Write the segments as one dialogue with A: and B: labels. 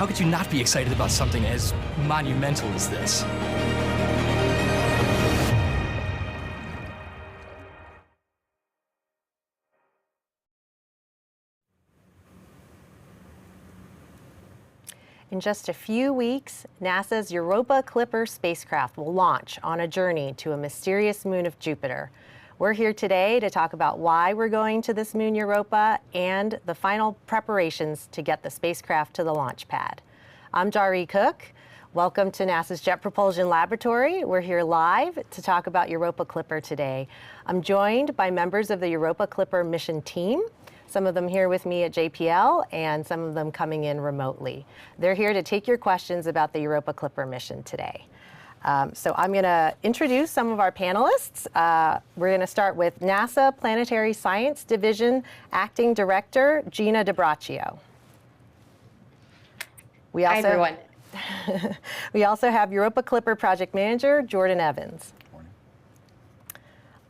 A: how could you not be excited about something as monumental as this?
B: In just a few weeks, NASA's Europa Clipper spacecraft will launch on a journey to a mysterious moon of Jupiter. We're here today to talk about why we're going to this moon, Europa, and the final preparations to get the spacecraft to the launch pad. I'm Jari Cook. Welcome to NASA's Jet Propulsion Laboratory. We're here live to talk about Europa Clipper today. I'm joined by members of the Europa Clipper mission team. Some of them here with me at JPL and some of them coming in remotely. They're here to take your questions about the Europa Clipper mission today. So I'm going to introduce some of our panelists. We're going to start with NASA Planetary Science Division Acting Director, Gina DiBraccio.
C: Hi, everyone.
B: We also have Europa Clipper Project Manager, Jordan Evans.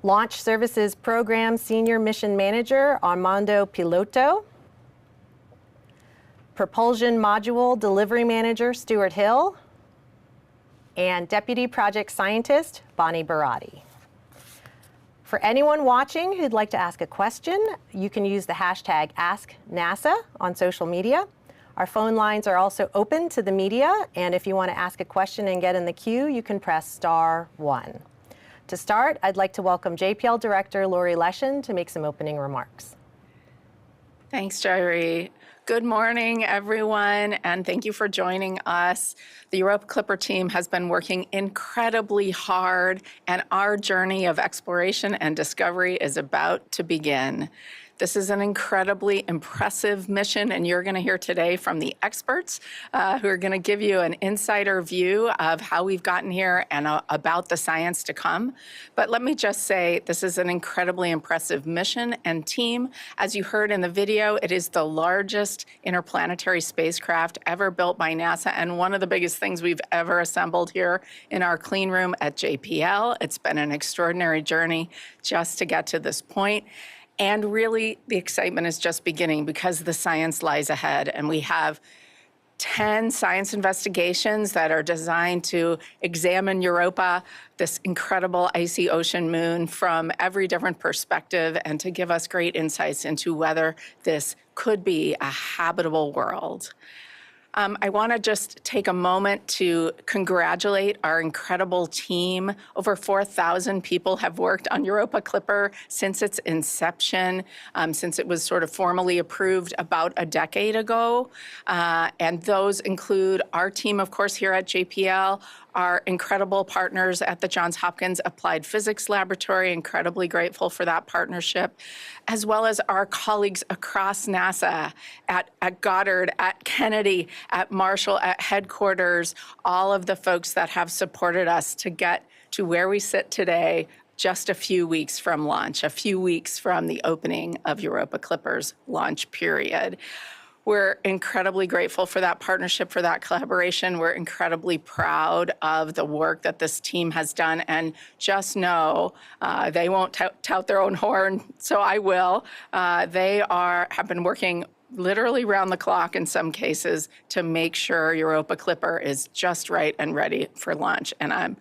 B: Launch Services Program Senior Mission Manager, Armando Piloto. Propulsion Module Delivery Manager, Stuart Hill. And Deputy Project Scientist, Buratti. For anyone watching who'd like to ask a question, you can use the hashtag AskNASA on social media. Our phone lines are also open to the media, and if you want to ask a question and get in the queue, you can press *1. To start, I'd like to welcome JPL Director Lori Leshin to make some opening remarks.
D: Thanks, Jari. Good morning, everyone, and thank you for joining us. The Europa Clipper team has been working incredibly hard, and our journey of exploration and discovery is about to begin. This is an incredibly impressive mission, and you're going to hear today from the experts who are going to give you an insider view of how we've gotten here and about the science to come. But let me just say, this is an incredibly impressive mission and team. As you heard in the video, it is the largest interplanetary spacecraft ever built by NASA, and one of the biggest things we've ever assembled here in our clean room at JPL. It's been an extraordinary journey just to get to this point. And really, the excitement is just beginning because the science lies ahead. And we have 10 science investigations that are designed to examine Europa, this incredible icy ocean moon, from every different perspective and to give us great insights into whether this could be a habitable world. I want to just take a moment to congratulate our incredible team. Over 4,000 people have worked on Europa Clipper since its inception, since it was sort of formally approved about a decade ago. And those include our team, of course, here at JPL, our incredible partners at the Johns Hopkins Applied Physics Laboratory, incredibly grateful for that partnership, as well as our colleagues across NASA, at Goddard, at Kennedy, at Marshall, at headquarters, all of the folks that have supported us to get to where we sit today, just a few weeks from launch, a few weeks from the opening of Europa Clipper's launch period. We're incredibly grateful for that partnership, for that collaboration. We're incredibly proud of the work that this team has done. And just know, they won't tout their own horn, so I will. They have been working literally round the clock in some cases to make sure Europa Clipper is just right and ready for launch. And I'm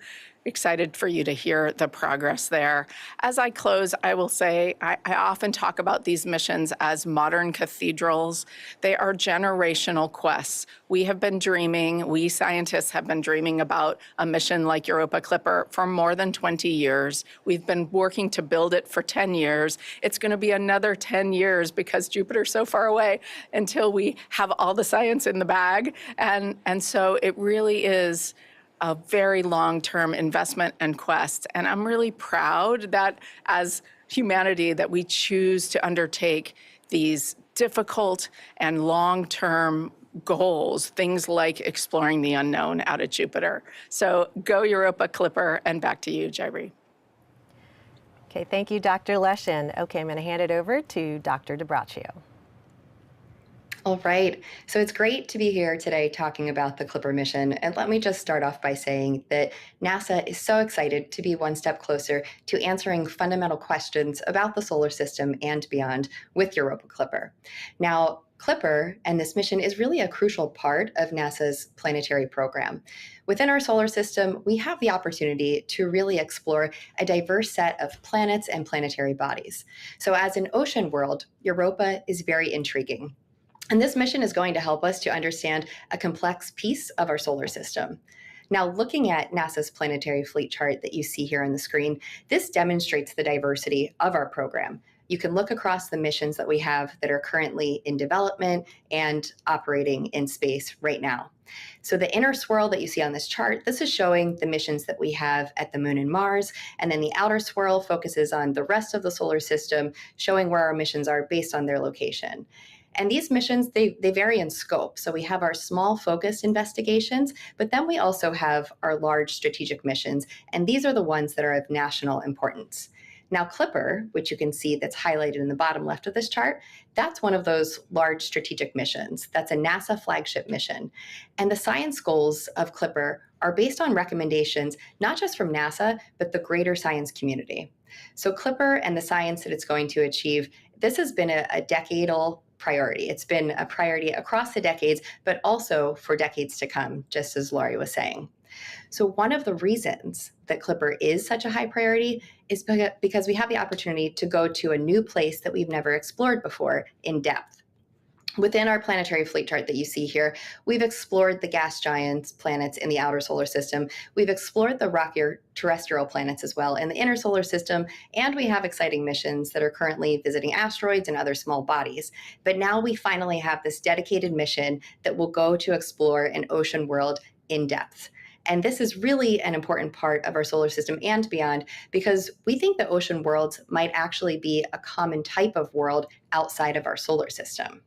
D: excited for you to hear the progress there. As I close, I will say I often talk about these missions as modern cathedrals. They are generational quests. We scientists have been dreaming about a mission like Europa Clipper for more than 20 years. We've been working to build it for 10 years. It's going to be another 10 years because Jupiter's so far away until we have all the science in the bag. And so it really is a very long-term investment and quest. And I'm really proud that as humanity that we choose to undertake these difficult and long-term goals, things like exploring the unknown out at Jupiter. So go Europa Clipper, and back to you, Jari.
B: Okay, thank you, Dr. Leshin. Okay, I'm going to hand it over to Dr. DiBraccio.
C: All right. So it's great to be here today talking about the Clipper mission. And let me just start off by saying that NASA is so excited to be one step closer to answering fundamental questions about the solar system and beyond with Europa Clipper. Now, Clipper and this mission is really a crucial part of NASA's planetary program. Within our solar system, we have the opportunity to really explore a diverse set of planets and planetary bodies. So as an ocean world, Europa is very intriguing. And this mission is going to help us to understand a complex piece of our solar system. Now, looking at NASA's planetary fleet chart that you see here on the screen, this demonstrates the diversity of our program. You can look across the missions that we have that are currently in development and operating in space right now. So the inner swirl that you see on this chart, this is showing the missions that we have at the Moon and Mars, and then the outer swirl focuses on the rest of the solar system, showing where our missions are based on their location. And these missions, they vary in scope. So we have our small focused investigations, but then we also have our large strategic missions, and these are the ones that are of national importance. Now, Clipper, which you can see that's highlighted in the bottom left of this chart, that's one of those large strategic missions. That's a NASA flagship mission. And the science goals of Clipper are based on recommendations, not just from NASA, but the greater science community. So Clipper and the science that it's going to achieve, this has been a decadal priority. It's been a priority across the decades, but also for decades to come, just as Laurie was saying. So one of the reasons that Clipper is such a high priority is because we have the opportunity to go to a new place that we've never explored before in depth. Within our planetary fleet chart that you see here, we've explored the gas giants planets in the outer solar system. We've explored the rockier terrestrial planets as well in the inner solar system, and we have exciting missions that are currently visiting asteroids and other small bodies. But now we finally have this dedicated mission that will go to explore an ocean world in depth. And this is really an important part of our solar system and beyond, because we think the ocean worlds might actually be a common type of world outside of our solar system.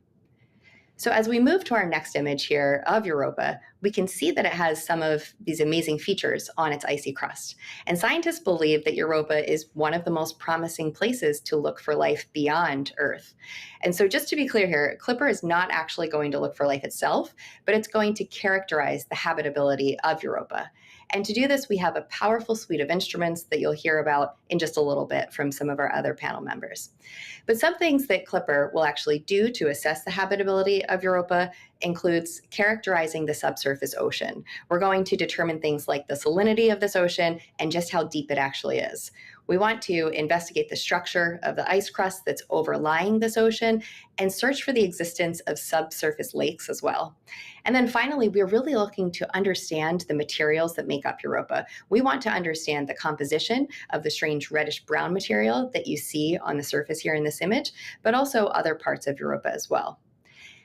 C: So as we move to our next image here of Europa, we can see that it has some of these amazing features on its icy crust. And scientists believe that Europa is one of the most promising places to look for life beyond Earth. And so just to be clear here, Clipper is not actually going to look for life itself, but it's going to characterize the habitability of Europa. And to do this, we have a powerful suite of instruments that you'll hear about in just a little bit from some of our other panel members. But some things that Clipper will actually do to assess the habitability of Europa includes characterizing the subsurface ocean. We're going to determine things like the salinity of this ocean and just how deep it actually is. We want to investigate the structure of the ice crust that's overlying this ocean and search for the existence of subsurface lakes as well. And then finally, we're really looking to understand the materials that make up Europa. We want to understand the composition of the strange reddish-brown material that you see on the surface here in this image, but also other parts of Europa as well.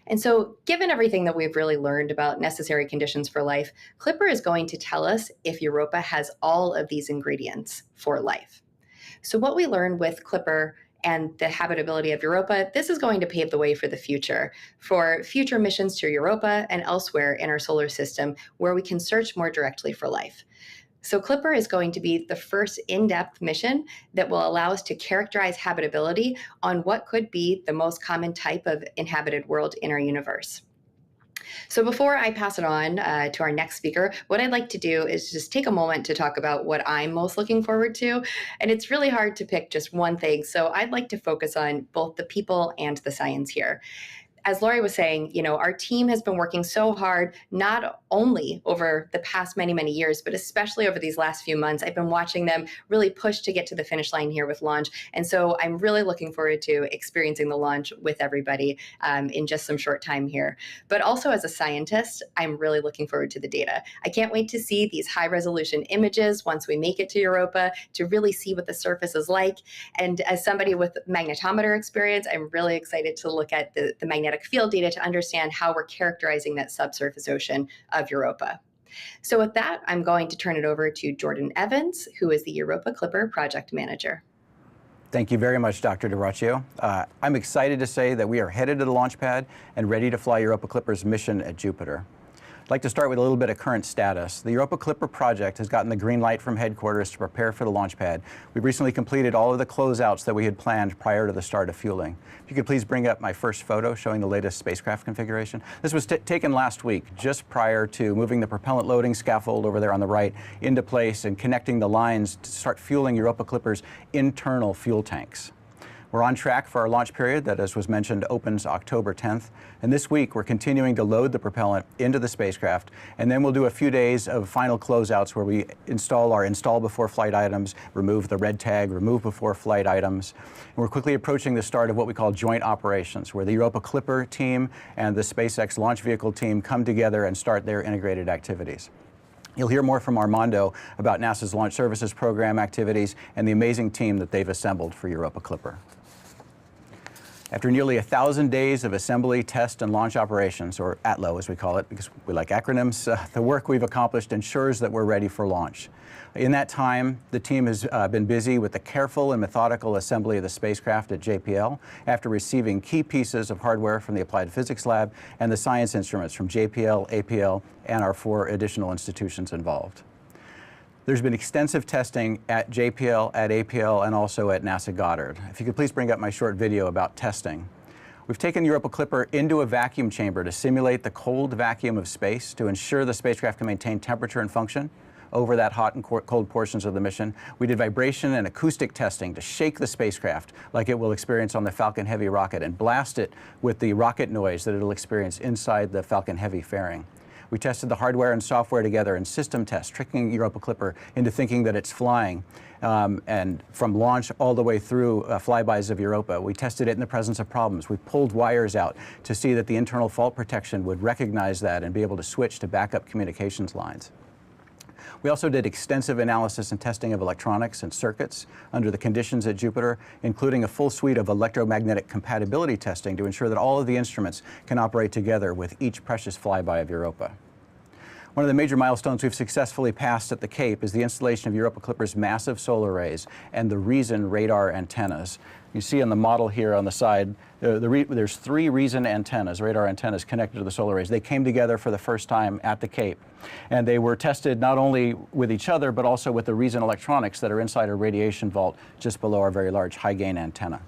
C: And so given everything that we've really learned about necessary conditions for life, Clipper is going to tell us if Europa has all of these ingredients for life. So what we learn with Clipper and the habitability of Europa, this is going to pave the way for future missions to Europa and elsewhere in our solar system where we can search more directly for life. So Clipper is going to be the first in-depth mission that will allow us to characterize habitability on what could be the most common type of inhabited world in our universe. So before I pass it on to our next speaker, what I'd like to do is just take a moment to talk about what I'm most looking forward to. And it's really hard to pick just one thing. So I'd like to focus on both the people and the science here. As Laurie was saying, our team has been working so hard, not only over the past many, many years, but especially over these last few months. I've been watching them really push to get to the finish line here with launch. And so I'm really looking forward to experiencing the launch with everybody in just some short time here. But also as a scientist, I'm really looking forward to the data. I can't wait to see these high resolution images once we make it to Europa to really see what the surface is like. And as somebody with magnetometer experience, I'm really excited to look at the magnetic field data to understand how we're characterizing that subsurface ocean of Europa. So with that, I'm going to turn it over to Jordan Evans, who is the Europa Clipper project manager.
E: Thank you very much, Dr. DiBraccio. I'm excited to say that we are headed to the launch pad and ready to fly Europa Clipper's mission at Jupiter. I'd like to start with a little bit of current status. The Europa Clipper project has gotten the green light from headquarters to prepare for the launch pad. We've recently completed all of the closeouts that we had planned prior to the start of fueling. If you could please bring up my first photo showing the latest spacecraft configuration. This was taken last week, just prior to moving the propellant loading scaffold over there on the right into place and connecting the lines to start fueling Europa Clipper's internal fuel tanks. We're on track for our launch period that, as was mentioned, opens October 10th. And this week, we're continuing to load the propellant into the spacecraft, and then we'll do a few days of final closeouts where we install our install before flight items, remove the red tag, remove before flight items. And we're quickly approaching the start of what we call joint operations, where the Europa Clipper team and the SpaceX launch vehicle team come together and start their integrated activities. You'll hear more from Armando about NASA's Launch Services Program activities and the amazing team that they've assembled for Europa Clipper. After nearly 1,000 days of assembly, test, and launch operations, or ATLO as we call it, because we like acronyms, the work we've accomplished ensures that we're ready for launch. In that time, the team has been busy with the careful and methodical assembly of the spacecraft at JPL after receiving key pieces of hardware from the Applied Physics Lab and the science instruments from JPL, APL, and our 4 additional institutions involved. There's been extensive testing at JPL, at APL, and also at NASA Goddard. If you could please bring up my short video about testing. We've taken Europa Clipper into a vacuum chamber to simulate the cold vacuum of space to ensure the spacecraft can maintain temperature and function over that hot and cold portions of the mission. We did vibration and acoustic testing to shake the spacecraft like it will experience on the Falcon Heavy rocket and blast it with the rocket noise that it'll experience inside the Falcon Heavy fairing. We tested the hardware and software together in system tests, tricking Europa Clipper into thinking that it's flying. And from launch all the way through flybys of Europa. We tested it in the presence of problems. We pulled wires out to see that the internal fault protection would recognize that and be able to switch to backup communications lines. We also did extensive analysis and testing of electronics and circuits under the conditions at Jupiter, including a full suite of electromagnetic compatibility testing to ensure that all of the instruments can operate together with each precious flyby of Europa. One of the major milestones we've successfully passed at the Cape is the installation of Europa Clipper's massive solar arrays and the Reason radar antennas. You see on the model here on the side, there's 3 Reason antennas, radar antennas connected to the solar arrays. They came together for the first time at the Cape. And they were tested not only with each other, but also with the Reason electronics that are inside a radiation vault just below our very large high-gain antenna.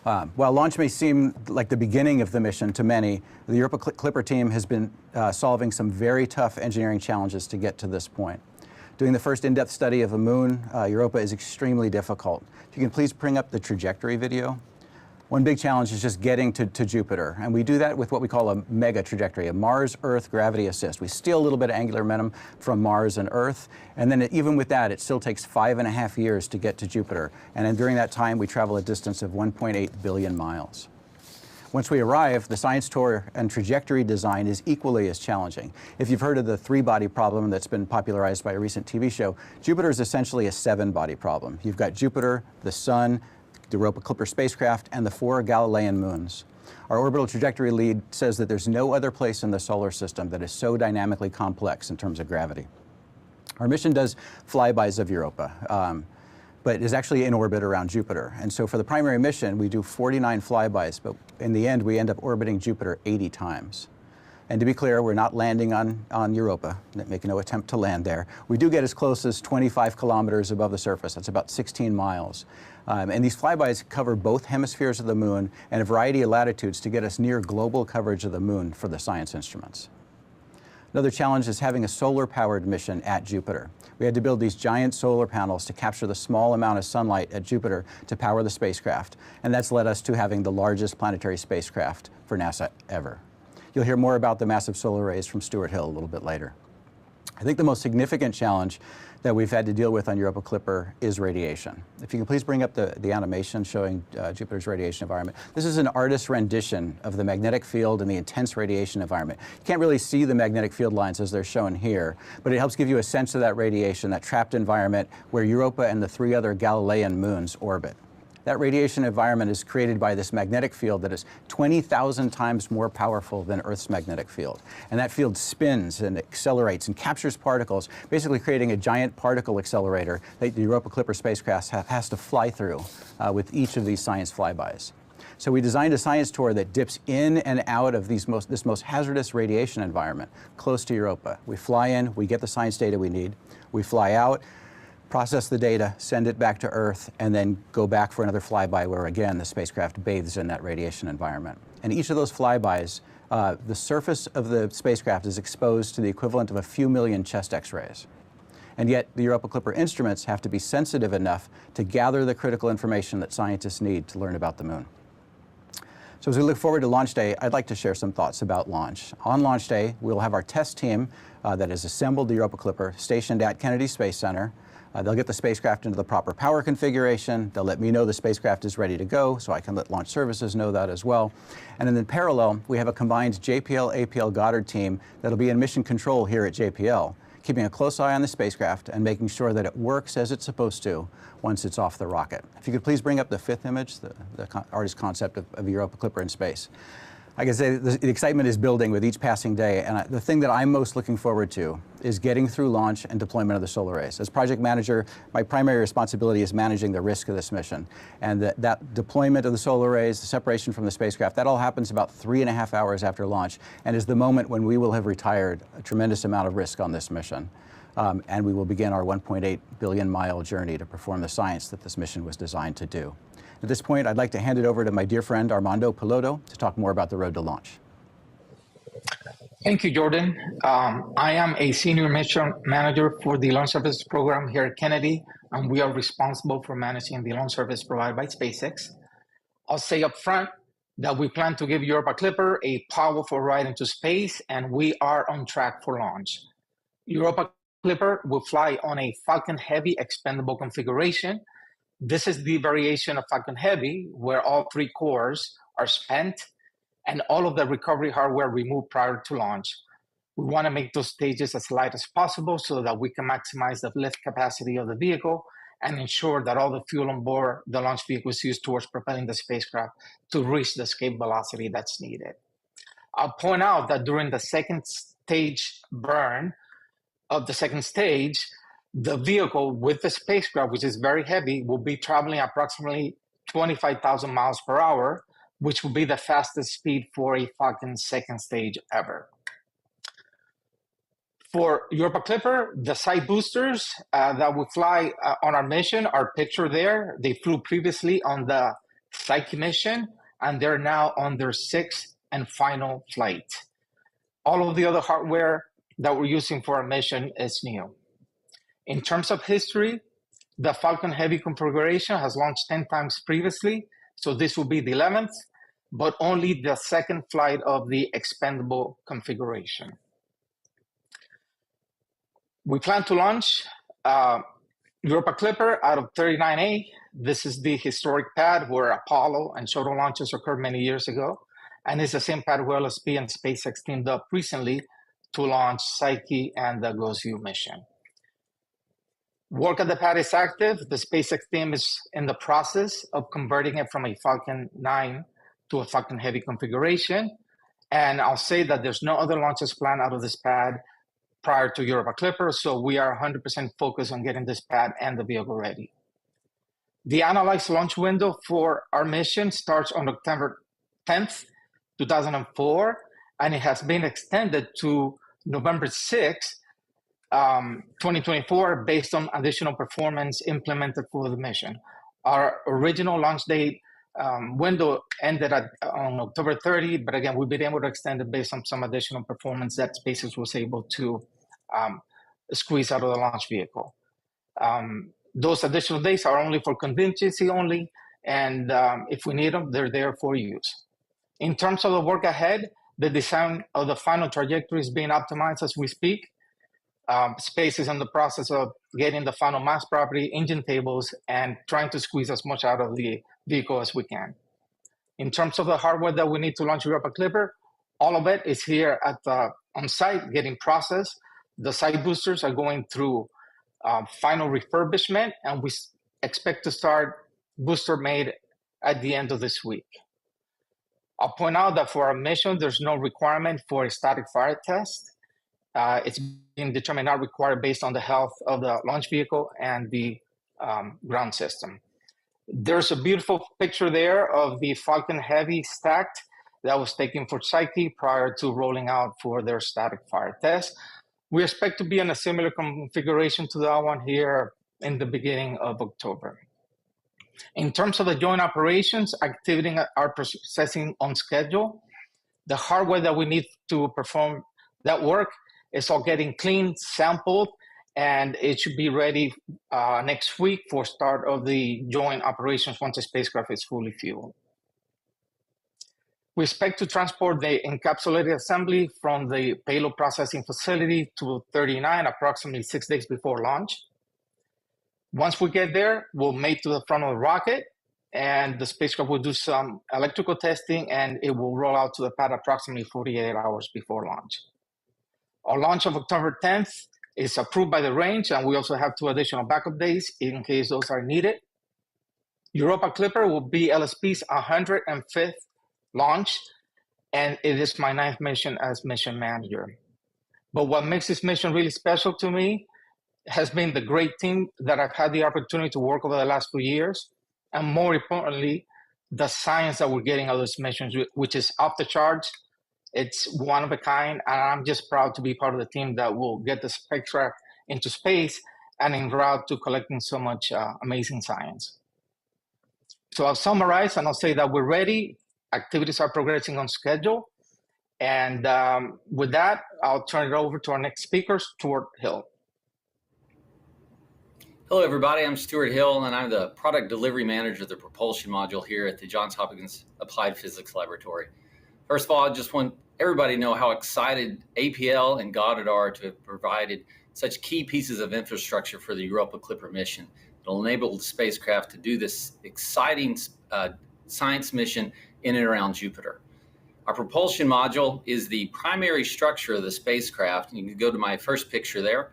E: While launch may seem like the beginning of the mission to many, the Europa Clipper team has been solving some very tough engineering challenges to get to this point. Doing the first in-depth study of a moon, Europa, is extremely difficult. If you can please bring up the trajectory video. One big challenge is just getting to Jupiter, and we do that with what we call a mega trajectory, a Mars-Earth gravity assist. We steal a little bit of angular momentum from Mars and Earth, and then even with that, it still takes 5.5 years to get to Jupiter. And then during that time, we travel a distance of 1.8 billion miles. Once we arrive, the science tour and trajectory design is equally as challenging. If you've heard of the 3-body problem that's been popularized by a recent TV show, Jupiter is essentially a 7-body problem. You've got Jupiter, the Sun, the Europa Clipper spacecraft, and the 4 Galilean moons. Our orbital trajectory lead says that there's no other place in the solar system that is so dynamically complex in terms of gravity. Our mission does flybys of Europa, but is actually in orbit around Jupiter. And so for the primary mission, we do 49 flybys, but in the end, we end up orbiting Jupiter 80 times. And to be clear, we're not landing on Europa, making no attempt to land there. We do get as close as 25 kilometers above the surface. That's about 16 miles. And these flybys cover both hemispheres of the moon and a variety of latitudes to get us near global coverage of the moon for the science instruments. Another challenge is having a solar-powered mission at Jupiter. We had to build these giant solar panels to capture the small amount of sunlight at Jupiter to power the spacecraft. And that's led us to having the largest planetary spacecraft for NASA ever. You'll hear more about the massive solar arrays from Stuart Hill a little bit later. I think the most significant challenge that we've had to deal with on Europa Clipper is radiation. If you can please bring up the animation showing Jupiter's radiation environment. This is an artist's rendition of the magnetic field and the intense radiation environment. You can't really see the magnetic field lines as they're shown here, but it helps give you a sense of that radiation, that trapped environment where Europa and the 3 other Galilean moons orbit. That radiation environment is created by this magnetic field that is 20,000 times more powerful than Earth's magnetic field. And that field spins and accelerates and captures particles, basically creating a giant particle accelerator that the Europa Clipper spacecraft has to fly through with each of these science flybys. So we designed a science tour that dips in and out of this most hazardous radiation environment close to Europa. We fly in, we get the science data we need, we fly out, process the data, send it back to Earth, and then go back for another flyby where, again, the spacecraft bathes in that radiation environment. And each of those flybys, the surface of the spacecraft is exposed to the equivalent of a few million chest X-rays. And yet the Europa Clipper instruments have to be sensitive enough to gather the critical information that scientists need to learn about the moon. So as we look forward to launch day, I'd like to share some thoughts about launch. On launch day, we'll have our test team that has assembled the Europa Clipper stationed at Kennedy Space Center. They'll get the spacecraft into the proper power configuration. They'll let me know the spacecraft is ready to go, so I can let launch services know that as well. And then in parallel, we have a combined JPL-APL Goddard team that'll be in mission control here at JPL, keeping a close eye on the spacecraft and making sure that it works as it's supposed to once it's off the rocket. If you could please bring up the fifth image, the artist concept of Europa Clipper in space. I can say the excitement is building with each passing day, and the thing that I'm most looking forward to is getting through launch and deployment of the solar arrays. As project manager, my primary responsibility is managing the risk of this mission. And that deployment of the solar arrays, the separation from the spacecraft, that all happens about 3.5 hours after launch, and is the moment when we will have retired a tremendous amount of risk on this mission. And we will begin our 1.8 billion mile journey to perform the science that this mission was designed to do. At this point, I'd like to hand it over to my dear friend Armando Piloto to talk more about the road to launch.
F: Thank you, Jordan. I am a senior mission manager for the launch services program here at Kennedy, and we are responsible for managing the launch service provided by SpaceX. I'll say up front that we plan to give Europa Clipper a powerful ride into space, and we are on track for launch. Europa Clipper will fly on a Falcon Heavy expendable configuration. This is the variation of Falcon Heavy, where all 3 cores are spent and all of the recovery hardware removed prior to launch. We want to make those stages as light as possible so that we can maximize the lift capacity of the vehicle and ensure that all the fuel on board the launch vehicle is used towards propelling the spacecraft to reach the escape velocity that's needed. I'll point out that during the second stage burn of the second stage, the vehicle with the spacecraft, which is very heavy, will be traveling approximately 25,000 miles per hour, which will be the fastest speed for a Falcon second stage ever. For Europa Clipper, the side boosters that will fly on our mission are pictured there. They flew previously on the Psyche mission, and they're now on their 6th and final flight. All of the other hardware that we're using for our mission is new. In terms of history, the Falcon Heavy configuration has launched 10 times previously, so this will be the 11th, but only the 2nd flight of the expendable configuration. We plan to launch Europa Clipper out of 39A. This is the historic pad where Apollo and shuttle launches occurred many years ago, and it's the same pad where LSP and SpaceX teamed up recently to launch Psyche and the GOES-U mission. Work at the pad is active. The SpaceX team is in the process of converting it from a Falcon 9 to a Falcon Heavy configuration. And I'll say that there's no other launches planned out of this pad prior to Europa Clipper, so we are 100% focused on getting this pad and the vehicle ready. The analyzed launch window for our mission starts on October 10th, 2004, and it has been extended to November 6th, 2024, based on additional performance implemented for the mission. Our original launch date window ended on October 30, but again, we've been able to extend it based on some additional performance that SpaceX was able to squeeze out of the launch vehicle. Those additional days are only for contingency only, and if we need them, they're there for use. In terms of the work ahead, the design of the final trajectory is being optimized as we speak. Space is in the process of getting the final mass property, engine tables, and trying to squeeze as much out of the vehicle as we can. In terms of the hardware that we need to launch Europa Clipper, all of it is here at on site getting processed. The side boosters are going through final refurbishment, and we expect to start booster made at the end of this week. I'll point out that for our mission, there's no requirement for a static fire test. It's being determined not required based on the health of the launch vehicle and the ground system. There's a beautiful picture there of the Falcon Heavy stacked that was taken for Psyche prior to rolling out for their static fire test. We expect to be in a similar configuration to that one here in the beginning of October. In terms of the joint operations, activity are processing on schedule. The hardware that we need to perform that work is all getting cleaned, sampled, and it should be ready next week for start of the joint operations once the spacecraft is fully fueled. We expect to transport the encapsulated assembly from the payload processing facility to 39 approximately 6 days before launch. Once we get there, we'll mate to the front of the rocket, and the spacecraft will do some electrical testing, and it will roll out to the pad approximately 48 hours before launch. Our launch of October 10th is approved by the range, and we also have 2 additional backup days in case those are needed. Europa Clipper will be LSP's 105th launch, and it is my 9th mission as mission manager. But what makes this mission really special to me has been the great team that I've had the opportunity to work over the last few years, and more importantly, the science that we're getting out of those missions, which is off the charts. It's one of a kind, and I'm just proud to be part of the team that will get the spacecraft into space and en route to collecting so much amazing science. So I'll summarize, and I'll say that we're ready. Activities are progressing on schedule. And with that, I'll turn it over to our next speaker, Stuart Hill.
G: Hello, everybody. I'm Stuart Hill, and I'm the Product Delivery Manager of the Propulsion Module here at the Johns Hopkins Applied Physics Laboratory. First of all, I just want everybody to know how excited APL and Goddard are to have provided such key pieces of infrastructure for the Europa Clipper mission. It'll enable the spacecraft to do this exciting science mission in and around Jupiter. Our propulsion module is the primary structure of the spacecraft. You can go to my first picture there,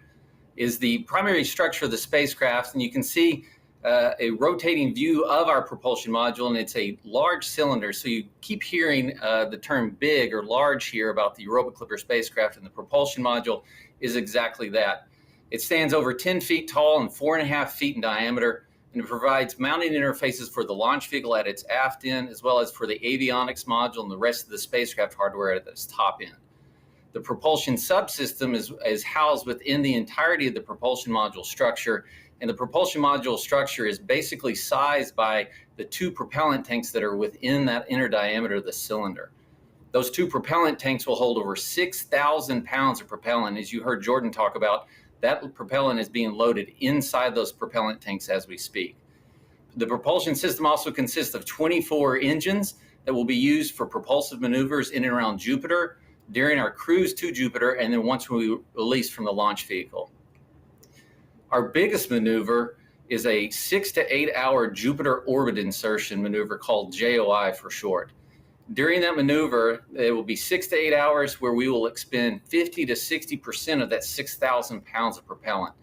G: is the primary structure of the spacecraft, and you can see a rotating view of our propulsion module, and it's a large cylinder. So you keep hearing the term big or large here about the Europa Clipper spacecraft, and the propulsion module is exactly that. It stands over 10 feet tall and 4.5 feet in diameter, and it provides mounting interfaces for the launch vehicle at its aft end, as well as for the avionics module and the rest of the spacecraft hardware at its top end. The propulsion subsystem is housed within the entirety of the propulsion module structure, and the propulsion module structure is basically sized by the 2 propellant tanks that are within that inner diameter of the cylinder. Those 2 propellant tanks will hold over 6,000 pounds of propellant. As you heard Jordan talk about, that propellant is being loaded inside those propellant tanks as we speak. The propulsion system also consists of 24 engines that will be used for propulsive maneuvers in and around Jupiter during our cruise to Jupiter, and then once we release from the launch vehicle. Our biggest maneuver is a 6 to 8 hour Jupiter orbit insertion maneuver called JOI for short. During that maneuver, it will be 6 to 8 hours where we will expend 50 to 60% of that 6,000 pounds of propellant.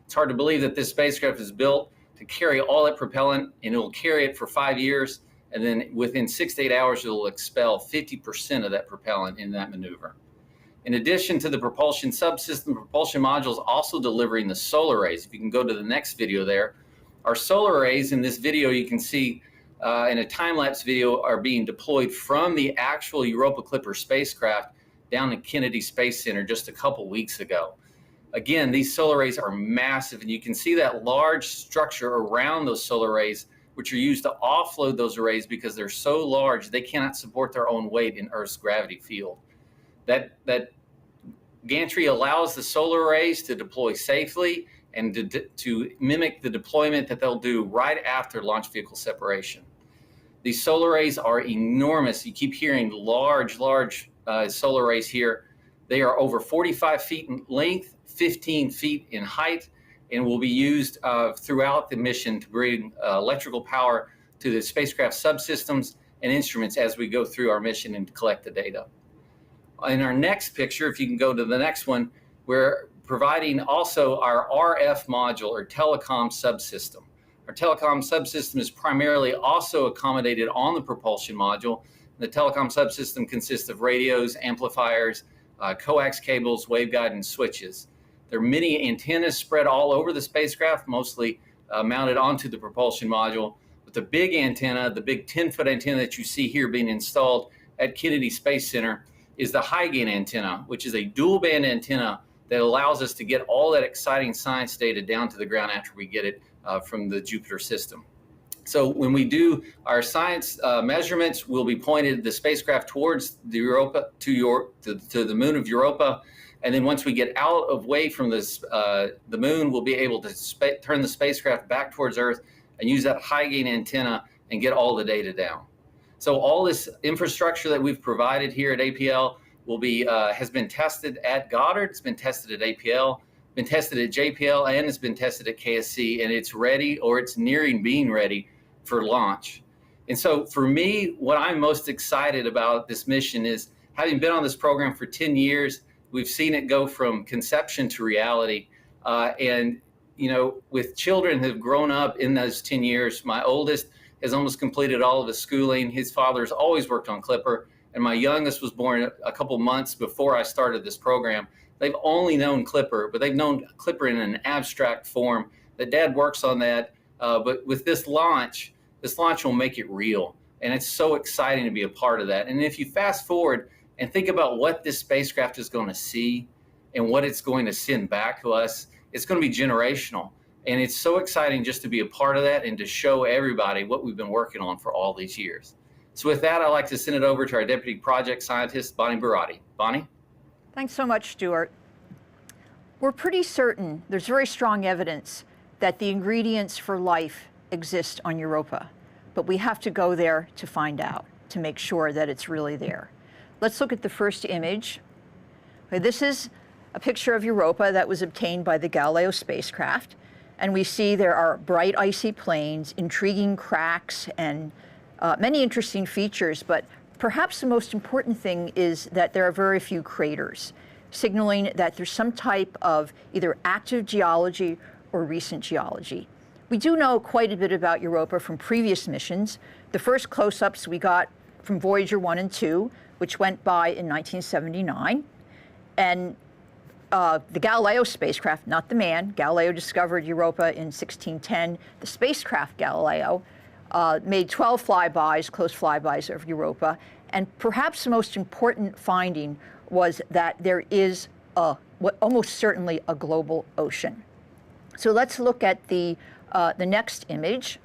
G: It's hard to believe that this spacecraft is built to carry all that propellant, and it will carry it for 5 years, and then within 6 to 8 hours, it will expel 50% of that propellant in that maneuver. In addition to the propulsion subsystem, the propulsion module is also delivering the solar arrays. If you can go to the next video there, our solar arrays in this video you can see in a time-lapse video are being deployed from the actual Europa Clipper spacecraft down at Kennedy Space Center just a couple weeks ago. Again, these solar arrays are massive, and you can see that large structure around those solar arrays, which are used to offload those arrays because they're so large they cannot support their own weight in Earth's gravity field. That gantry allows the solar arrays to deploy safely and to mimic the deployment that they'll do right after launch vehicle separation. These solar arrays are enormous. You keep hearing large solar arrays here. They are over 45 feet in length, 15 feet in height, and will be used throughout the mission to bring electrical power to the spacecraft subsystems and instruments as we go through our mission and collect the data. In our next picture, if you can go to the next one, we're providing also our RF module or telecom subsystem. Our telecom subsystem is primarily also accommodated on the propulsion module. The telecom subsystem consists of radios, amplifiers, coax cables, waveguide, and switches. There are many antennas spread all over the spacecraft, mostly mounted onto the propulsion module. But the big antenna, the big 10-foot antenna that you see here being installed at Kennedy Space Center, is the high gain antenna, which is a dual band antenna that allows us to get all that exciting science data down to the ground after we get it from the Jupiter system. So when we do our science measurements, we'll be pointed the spacecraft towards the Europa to the moon of Europa, and then once we get out of way from this the moon, we'll be able to turn the spacecraft back towards Earth and use that high gain antenna and get all the data down. So all this infrastructure that we've provided here at APL will be has been tested at Goddard, it's been tested at APL, been tested at JPL, and it's been tested at KSC, and it's ready, or it's nearing being ready for launch. And so for me, what I'm most excited about this mission is, having been on this program for 10 years, we've seen it go from conception to reality. And, you know, with children who have grown up in those 10 years, my oldest has almost completed all of his schooling. His father's always worked on Clipper, and my youngest was born a couple months before I started this program. They've only known Clipper, but they've known Clipper in an abstract form. That Dad works on that, but with this launch will make it real. And it's so exciting to be a part of that. And if you fast forward and think about what this spacecraft is going to see and what it's going to send back to us, it's going to be generational. And it's so exciting just to be a part of that and to show everybody what we've been working on for all these years. So with that, I'd like to send it over to our Deputy Project Scientist, Bonnie Buratti. Bonnie?
H: Thanks so much, Stuart. We're pretty certain there's very strong evidence that the ingredients for life exist on Europa, but we have to go there to find out, to make sure that it's really there. Let's look at the first image. Okay, this is a picture of Europa that was obtained by the Galileo spacecraft, and we see there are bright icy plains, intriguing cracks, and many interesting features, but perhaps the most important thing is that there are very few craters, signaling that there's some type of either active geology or recent geology. We do know quite a bit about Europa from previous missions. The first close-ups we got from Voyager 1 and 2, which went by in 1979. And the Galileo spacecraft, not the man, Galileo discovered Europa in 1610. The spacecraft Galileo made 12 flybys, close flybys of Europa. And perhaps the most important finding was that there is almost certainly a global ocean. So let's look at the next image.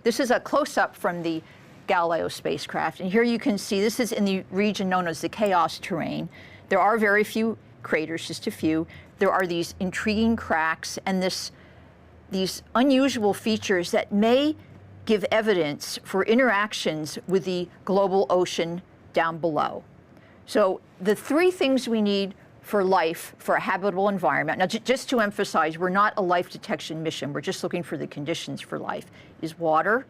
H: This is a close-up from the Galileo spacecraft. And here you can see this is in the region known as the chaos terrain. There are very few craters, just a few. There are these intriguing cracks and these unusual features that may give evidence for interactions with the global ocean down below. So the three things we need for life, for a habitable environment. Now, just to emphasize, we're not a life detection mission. We're just looking for the conditions for life. Is water,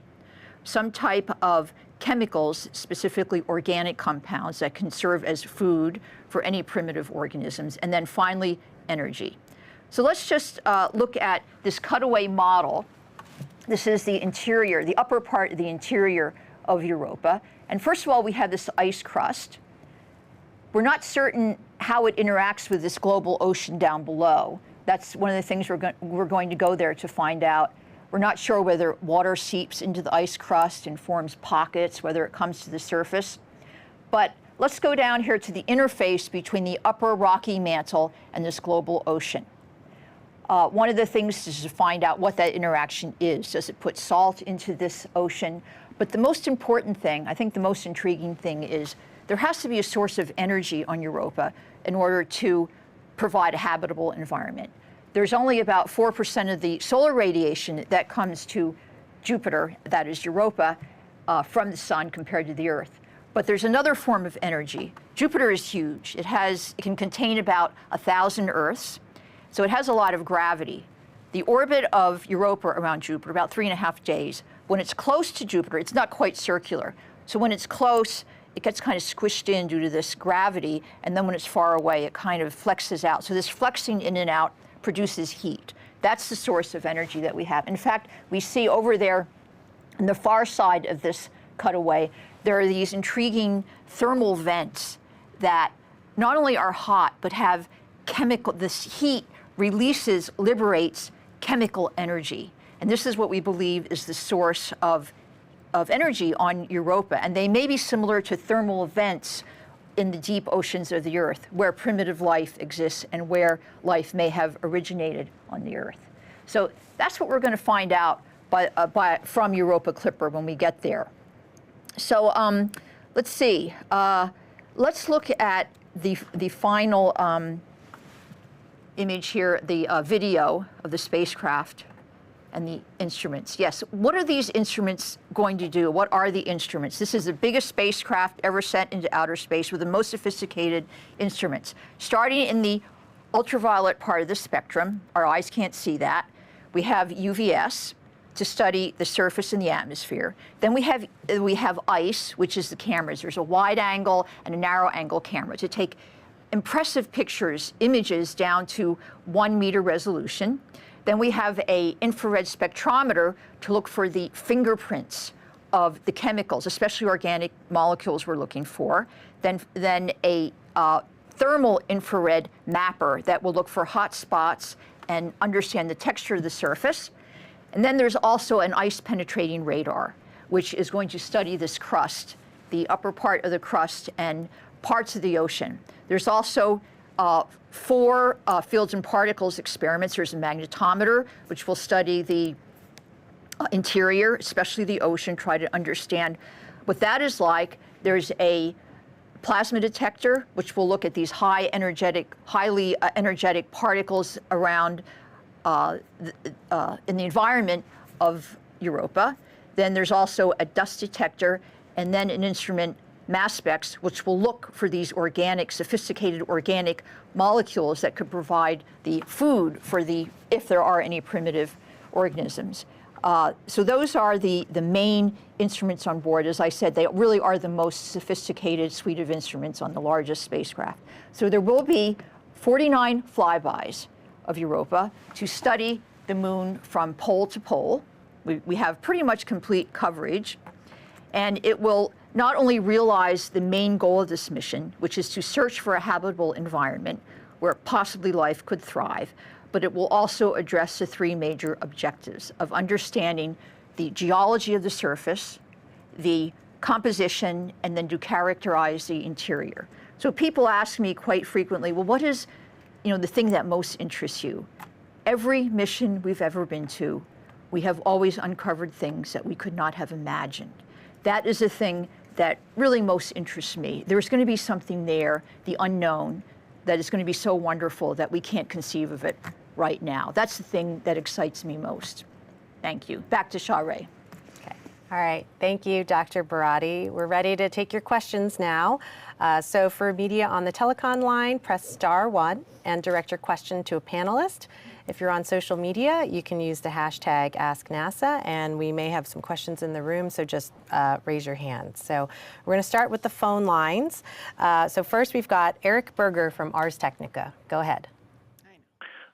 H: some type of chemicals, specifically organic compounds that can serve as food for any primitive organisms, and then finally, energy. So let's just look at this cutaway model. This is the interior, the upper part of the interior of Europa. And first of all, we have this ice crust. We're not certain how it interacts with this global ocean down below. That's one of the things we're going to go there to find out. We're not sure whether water seeps into the ice crust and forms pockets, whether it comes to the surface. But let's go down here to the interface between the upper rocky mantle and this global ocean. One of the things is to find out what that interaction is. Does it put salt into this ocean? But the most important thing, I think the most intriguing thing, is there has to be a source of energy on Europa in order to provide a habitable environment. There's only about 4% of the solar radiation that comes to Jupiter, that is Europa, from the sun compared to the Earth. But there's another form of energy. Jupiter is huge. It can contain about 1,000 Earths, so it has a lot of gravity. The orbit of Europa around Jupiter, about 3.5 days. When it's close to Jupiter, it's not quite circular. So when it's close, it gets kind of squished in due to this gravity, and then when it's far away, it kind of flexes out. So this flexing in and out produces heat. That's the source of energy that we have. In fact, we see over there on the far side of this cutaway, there are these intriguing thermal vents that not only are hot, but have this heat liberates chemical energy. And this is what we believe is the source of energy on Europa. And they may be similar to thermal vents in the deep oceans of the Earth, where primitive life exists and where life may have originated on the Earth. So that's what we're going to find out from Europa Clipper when we get there. So let's see. Let's look at the final image here, the video of the spacecraft and the instruments. Yes, what are these instruments going to do? What are the instruments? This is the biggest spacecraft ever sent into outer space with the most sophisticated instruments. Starting in the ultraviolet part of the spectrum, our eyes can't see that. We have UVS to study the surface and the atmosphere. Then we have ICE, which is the cameras. There's a wide angle and a narrow angle camera to take impressive pictures, images down to 1 meter resolution. Then we have an infrared spectrometer to look for the fingerprints of the chemicals, especially organic molecules we're looking for. Then a thermal infrared mapper that will look for hot spots and understand the texture of the surface. And then there's also an ice-penetrating radar, which is going to study this crust, the upper part of the crust and parts of the ocean. There's also 4 fields and particles experiments. There's a magnetometer, which will study the interior, especially the ocean, try to understand what that is like. There's a plasma detector, which will look at these highly energetic particles around in the environment of Europa. Then there's also a dust detector, and then an instrument, mass specs, which will look for these sophisticated organic molecules that could provide the food for if there are any primitive organisms. So those are the main instruments on board. As I said, they really are the most sophisticated suite of instruments on the largest spacecraft. So there will be 49 flybys of Europa to study the moon from pole to pole. We have pretty much complete coverage. And it will not only realize the main goal of this mission, which is to search for a habitable environment where possibly life could thrive, but it will also address the 3 major objectives of understanding the geology of the surface, the composition, and then to characterize the interior. So people ask me quite frequently, well, what is the thing that most interests you? Every mission we've ever been to, we have always uncovered things that we could not have imagined. That is the thing that really most interests me. There's going to be something there, the unknown, that is going to be so wonderful that we can't conceive of it right now. That's the thing that excites me most. Thank you. Back to Shahre.
B: Okay. All right. Thank you, Dr. Buratti. We're ready to take your questions now. So for media on the telecon line, press *1 and direct your question to a panelist. If you're on social media, you can use the hashtag AskNASA, and we may have some questions in the room, so just raise your hand. So we're going to start with the phone lines. So first we've got Eric Berger from Ars Technica. Go ahead.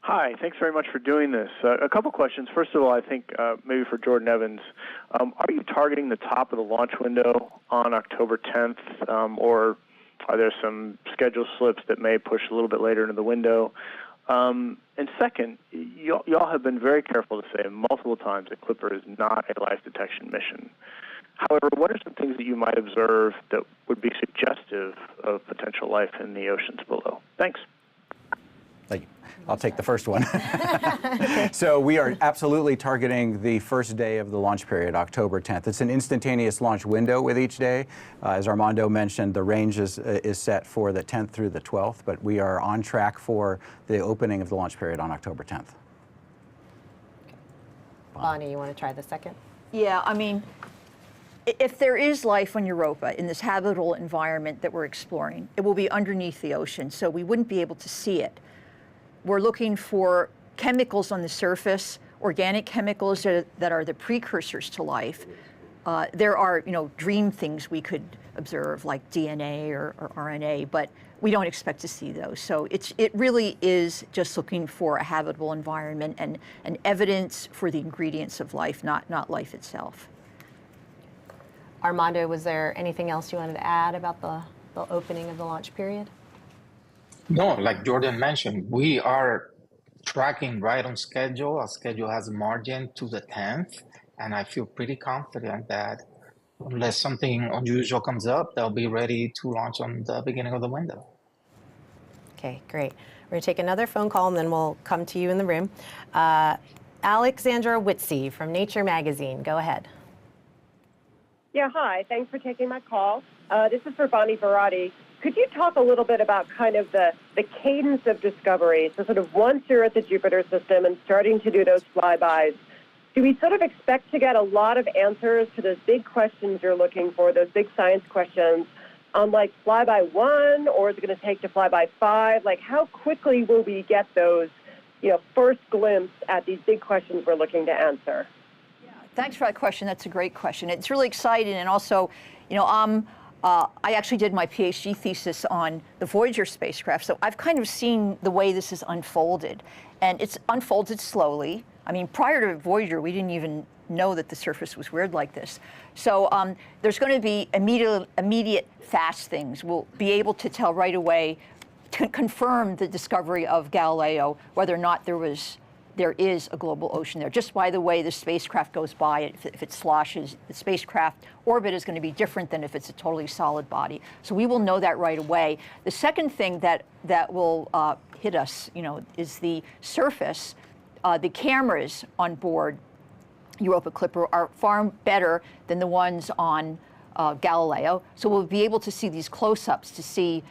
I: Hi, thanks very much for doing this. A couple questions. First of all, I think maybe for Jordan Evans, are you targeting the top of the launch window on October 10th, or are there some schedule slips that may push a little bit later into the window? And second, y'all have been very careful to say multiple times that Clipper is not a life detection mission. However, what are some things that you might observe that would be suggestive of potential life in the oceans below? Thanks.
E: Thank you. I'll take the first one. So we are absolutely targeting the first day of the launch period, October 10th. It's an instantaneous launch window with each day. As Armando mentioned, the range is set for the 10th through the 12th, but we are on track for the opening of the launch period on October 10th.
B: Bonnie, you want to try the second?
H: Yeah, I mean, if there is life on Europa in this habitable environment that we're exploring, it will be underneath the ocean, so we wouldn't be able to see it. We're looking for chemicals on the surface, organic chemicals that are the precursors to life. There are, dream things we could observe, like DNA or RNA, but we don't expect to see those. So it really is just looking for a habitable environment and evidence for the ingredients of life, not life itself.
B: Armando, was there anything else you wanted to add about the opening of the launch period?
F: No, like Jordan mentioned, we are tracking right on schedule. Our schedule has a margin to the 10th, and I feel pretty confident that unless something unusual comes up, they'll be ready to launch on the beginning of the window.
B: Okay, great. We're going to take another phone call, and then we'll come to you in the room. Alexandra Whitsey from Nature Magazine. Go ahead.
J: Yeah, hi. Thanks for taking my call. This is for Bonnie Buratti. Could you talk a little bit about kind of the cadence of discovery? So sort of once you're at the Jupiter system and starting to do those flybys, do we sort of expect to get a lot of answers to those big questions you're looking for, those big science questions, on like flyby 1, or is it going to take to flyby 5? Like, how quickly will we get those, first glimpse at these big questions we're looking to answer?
H: Thanks for that question. That's a great question. It's really exciting, and also, I actually did my PhD thesis on the Voyager spacecraft, so I've kind of seen the way this has unfolded, and it's unfolded slowly. I mean, prior to Voyager, we didn't even know that the surface was weird like this. So there's going to be immediate fast things. We'll be able to tell right away, to confirm the discovery of Galileo, whether or not there is a global ocean there. Just by the way the spacecraft goes by, if it sloshes, the spacecraft orbit is going to be different than if it's a totally solid body. So we will know that right away. The second thing that will hit us, is the surface. The cameras on board Europa Clipper are far better than the ones on Galileo. So we'll be able to see these close-ups to see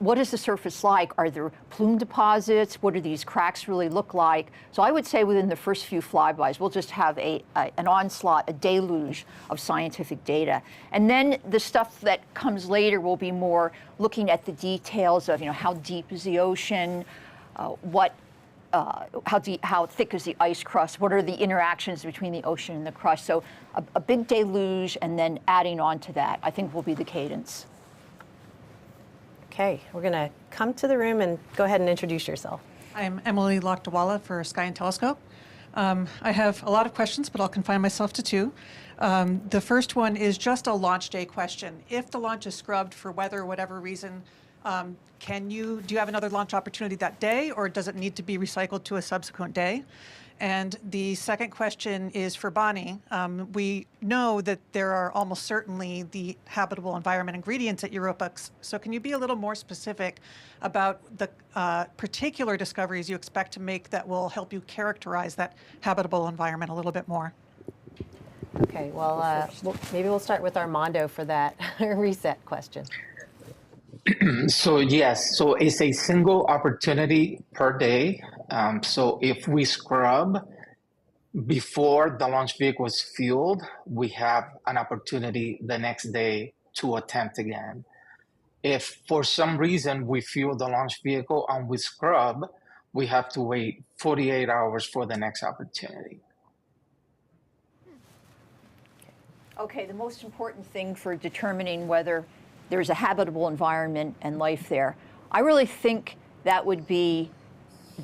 H: what is the surface like? Are there plume deposits? What do these cracks really look like? So I would say within the first few flybys, we'll just have an onslaught, a deluge of scientific data. And then the stuff that comes later will be more looking at the details of, how deep is the ocean, how thick is the ice crust, what are the interactions between the ocean and the crust. So a big deluge, and then adding on to that, I think will be the cadence.
B: Okay, we're going to come to the room and go ahead and introduce yourself.
K: I'm Emily Lakdawala for Sky and Telescope. I have a lot of questions, but I'll confine myself to 2. The first one is just a launch day question. If the launch is scrubbed for weather or whatever reason, do you have another launch opportunity that day, or does it need to be recycled to a subsequent day? And the second question is for Bonnie. We know that there are almost certainly the habitable environment ingredients at Europa. So can you be a little more specific about the particular discoveries you expect to make that will help you characterize that habitable environment a little bit more?
B: Okay, well, maybe we'll start with Armando for that reset question.
F: So yes, so it's a single opportunity per day. So if we scrub before the launch vehicle is fueled, we have an opportunity the next day to attempt again. If for some reason we fuel the launch vehicle and we scrub, we have to wait 48 hours for the next opportunity.
H: Okay, the most important thing for determining whether there's a habitable environment and life there, I really think that would be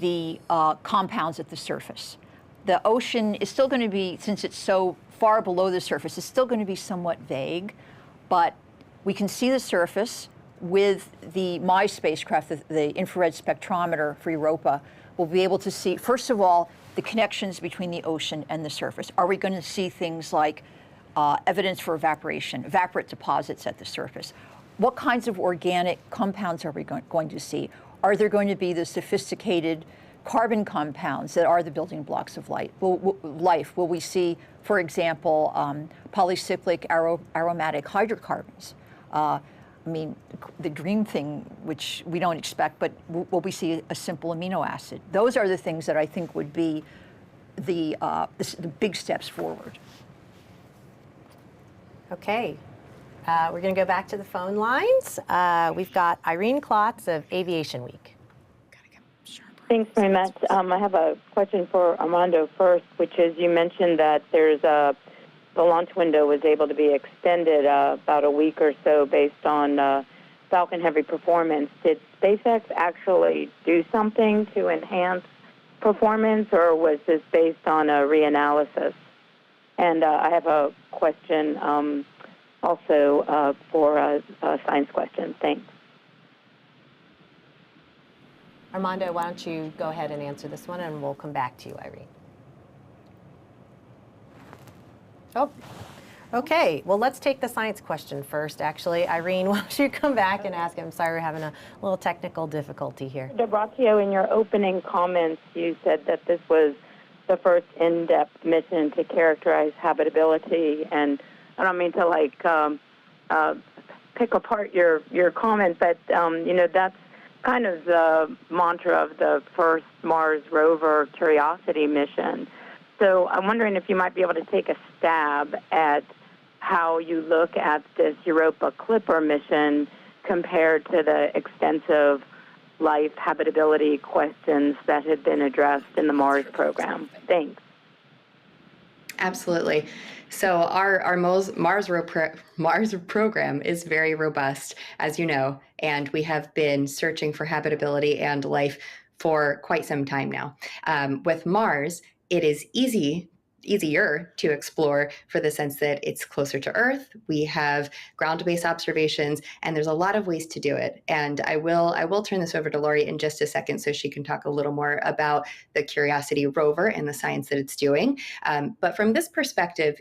H: the compounds at the surface. The ocean is still going to be, since it's so far below the surface, it's still going to be somewhat vague, but we can see the surface with my spacecraft, the infrared spectrometer for Europa. We'll be able to see, first of all, the connections between the ocean and the surface. Are we going to see things like evidence for evaporation, evaporate deposits at the surface? What kinds of organic compounds are we going to see? Are there going to be the sophisticated carbon compounds that are the building blocks of life? Will we see, for example, polycyclic aromatic hydrocarbons? I mean, the dream thing, which we don't expect, but will we see a simple amino acid? Those are the things that I think would be the big steps forward.
B: Okay. We're going to go back to the phone lines. We've got Irene Klotz of Aviation Week.
L: Thanks very much. I have a question for Armando first, which is you mentioned that the launch window was able to be extended about a week or so based on Falcon Heavy performance. Did SpaceX actually do something to enhance performance, or was this based on a reanalysis? And I have a question also for a science question. Thanks.
B: Armando, why don't you go ahead and answer this one, and we'll come back to you, Irene. Oh, okay. Well, let's take the science question first, actually. Irene, why don't you come back and ask? I'm sorry, we're having a little technical difficulty here.
L: DiBraccio, in your opening comments, you said that this was the first in-depth mission to characterize habitability. And I don't mean to pick apart your comment, but that's kind of the mantra of the first Mars rover Curiosity mission. So I'm wondering if you might be able to take a stab at how you look at this Europa Clipper mission compared to the extensive life habitability questions that had been addressed in the Mars program. Thanks.
C: Absolutely. So our Mars program is very robust, as you know, and we have been searching for habitability and life for quite some time now. With Mars, it is easier to explore for the sense that it's closer to Earth. We have ground-based observations, and there's a lot of ways to do it. And I will turn this over to Lori in just a second so she can talk a little more about the Curiosity rover and the science that it's doing. But from this perspective,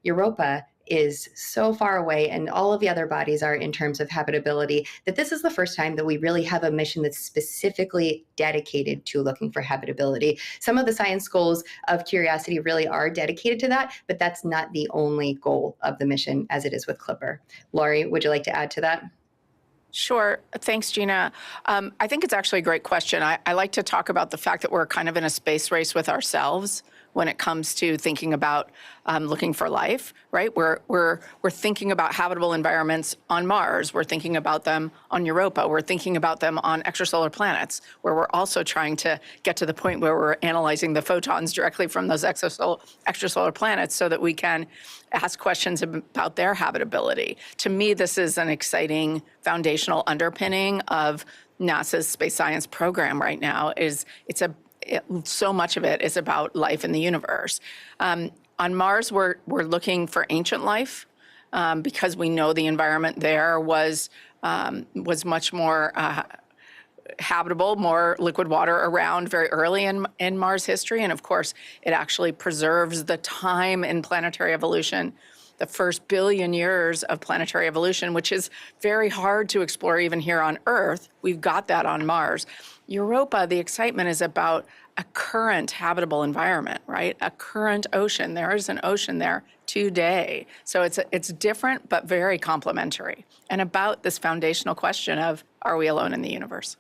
C: Europa is so far away, and all of the other bodies are in terms of habitability, that this is the first time that we really have a mission that's specifically dedicated to looking for habitability. Some of the science goals of Curiosity really are dedicated to that, but that's not the only goal of the mission as it is with Clipper. Lori, would you like to add to that?
D: Sure. Thanks, Gina. I think it's actually a great question. I like to talk about the fact that we're kind of in a space race with ourselves when it comes to thinking about looking for life, right? We're thinking about habitable environments on Mars. We're thinking about them on Europa. We're thinking about them on extrasolar planets, where we're also trying to get to the point where we're analyzing the photons directly from those extrasolar planets so that we can ask questions about their habitability. To me, this is an exciting foundational underpinning of NASA's space science program right now. So much of it is about life in the universe. On Mars, we're looking for ancient life because we know the environment there was much more habitable, more liquid water around very early in Mars history. And of course, it actually preserves the time in planetary evolution, the first billion years of planetary evolution, which is very hard to explore even here on Earth. We've got that on Mars. Europa, the excitement is about a current habitable environment, right? A current ocean. There is an ocean there today. So it's different, but very complementary, and about this foundational question of, are we alone in the universe?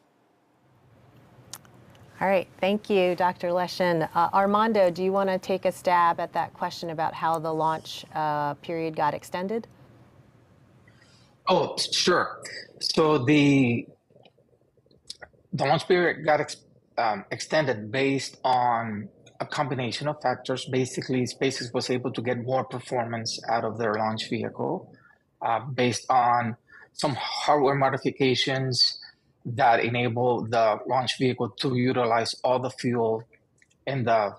B: All right, thank you, Dr. Leshin. Armando, do you want to take a stab at that question about how the launch period got extended?
F: Oh, sure. So the launch period got extended based on a combination of factors. Basically, SpaceX was able to get more performance out of their launch vehicle based on some hardware modifications that enable the launch vehicle to utilize all the fuel in the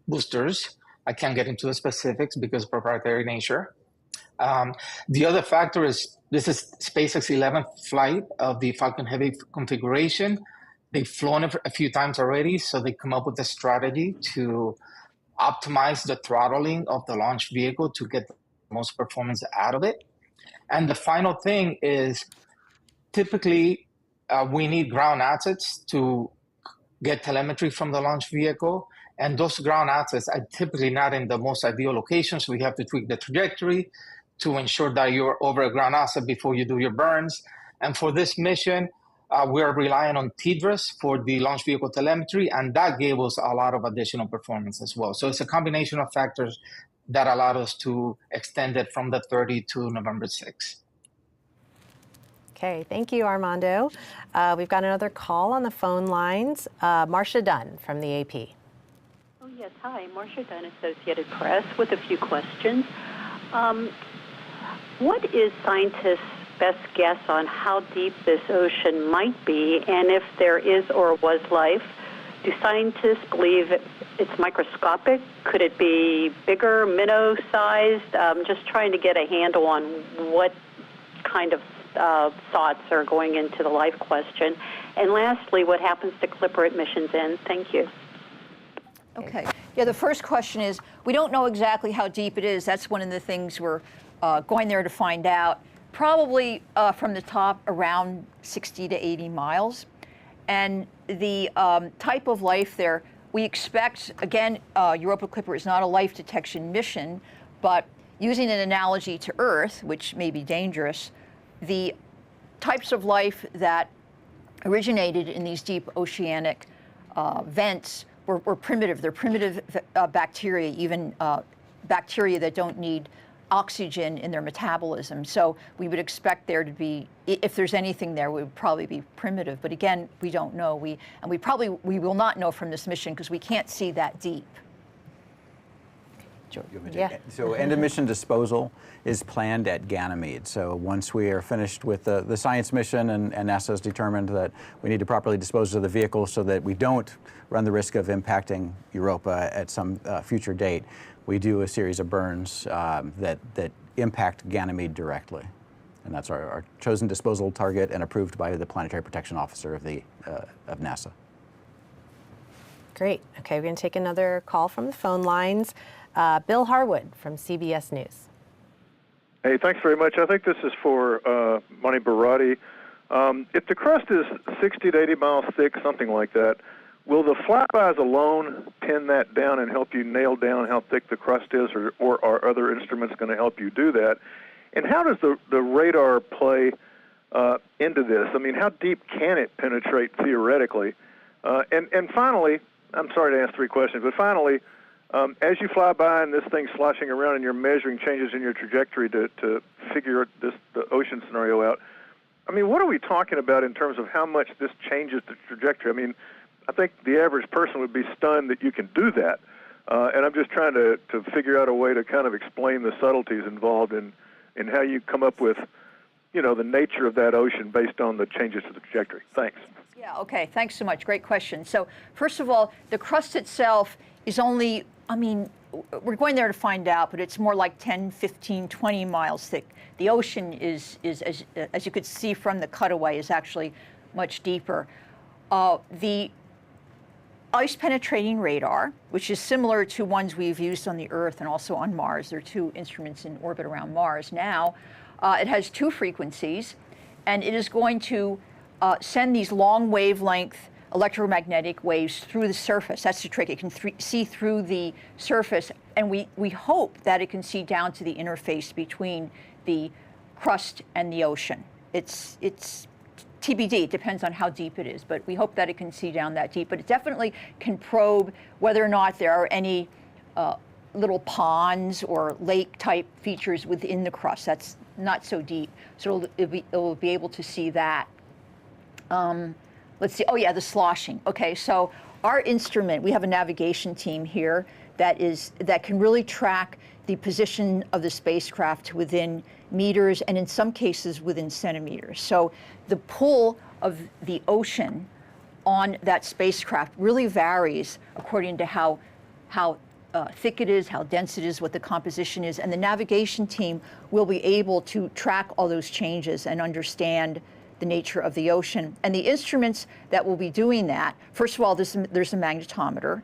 F: boosters. I can't get into the specifics because of proprietary nature. The other factor is this is SpaceX's 11th flight of the Falcon Heavy configuration. They've flown it a few times already, so they come up with a strategy to optimize the throttling of the launch vehicle to get the most performance out of it. And the final thing is typically we need ground assets to get telemetry from the launch vehicle. And those ground assets are typically not in the most ideal locations. We have to tweak the trajectory to ensure that you're over a ground asset before you do your burns. And for this mission, we're relying on TDRS for the launch vehicle telemetry, and that gave us a lot of additional performance as well. So it's a combination of factors that allowed us to extend it from the 30 to November 6th.
B: Okay, thank you, Armando. We've got another call on the phone lines. Marcia Dunn from the AP.
M: Oh, yes. Hi, Marcia Dunn, Associated Press, with a few questions. What is scientists' best guess on how deep this ocean might be, and if there is or was life? Do scientists believe it's microscopic? Could it be bigger, minnow-sized? Just trying to get a handle on what kind of thoughts are going into the life question. And lastly, what happens to Clipper at mission's end? Thank you.
H: Okay. Yeah, the first question is, we don't know exactly how deep it is. That's one of the things we're going there to find out. Probably from the top around 60 to 80 miles. And the type of life there, we expect, again, Europa Clipper is not a life detection mission, but using an analogy to Earth, which may be dangerous, the types of life that originated in these deep oceanic vents were primitive. They're primitive bacteria, even bacteria that don't need oxygen in their metabolism. So we would expect there to be, if there's anything there, it would probably be primitive. But again, we don't know. We will not know from this mission because we can't see that deep.
B: Yeah.
E: So end of mission disposal is planned at Ganymede. So once we are finished with the science mission and NASA has determined that we need to properly dispose of the vehicle so that we don't run the risk of impacting Europa at some future date, we do a series of burns that impact Ganymede directly. And that's our chosen disposal target and approved by the Planetary Protection Officer of NASA.
B: Great. Okay, we're going to take another call from the phone lines. Bill Harwood from CBS News.
I: Hey, thanks very much. I think this is for Buratti. If the crust is 60 to 80 miles thick, something like that, will the flybys alone pin that down and help you nail down how thick the crust is, or are other instruments going to help you do that? And how does the radar play into this? I mean, how deep can it penetrate theoretically? And finally, I'm sorry to ask three questions, but finally, as you fly by and this thing's sloshing around and you're measuring changes in your trajectory to figure the ocean scenario out, I mean, what are we talking about in terms of how much this changes the trajectory? I mean, I think the average person would be stunned that you can do that. And I'm just trying to figure out a way to kind of explain the subtleties involved in how you come up with, the nature of that ocean based on the changes to the trajectory. Thanks.
H: Yeah, okay, thanks so much. Great question. So first of all, the crust itself is only, we're going there to find out, but it's more like 10, 15, 20 miles thick. The ocean is as you could see from the cutaway, is actually much deeper. The ice-penetrating radar, which is similar to ones we've used on the Earth and also on Mars. There are two instruments in orbit around Mars now. It has two frequencies, and it is going to send these long wavelength electromagnetic waves through the surface. That's the trick. It can see through the surface, and we hope that it can see down to the interface between the crust and the ocean. It's TBD, it depends on how deep it is, but we hope that it can see down that deep. But it definitely can probe whether or not there are any little ponds or lake-type features within the crust. That's not so deep, so it will be able to see that. Let's see, oh yeah, the sloshing. Okay, so our instrument, we have a navigation team here that can really track the position of the spacecraft within meters and in some cases within centimeters. So the pull of the ocean on that spacecraft really varies according to how thick it is, how dense it is, what the composition is, and the navigation team will be able to track all those changes and understand the nature of the ocean. And the instruments that will be doing that, first of all, there's a magnetometer.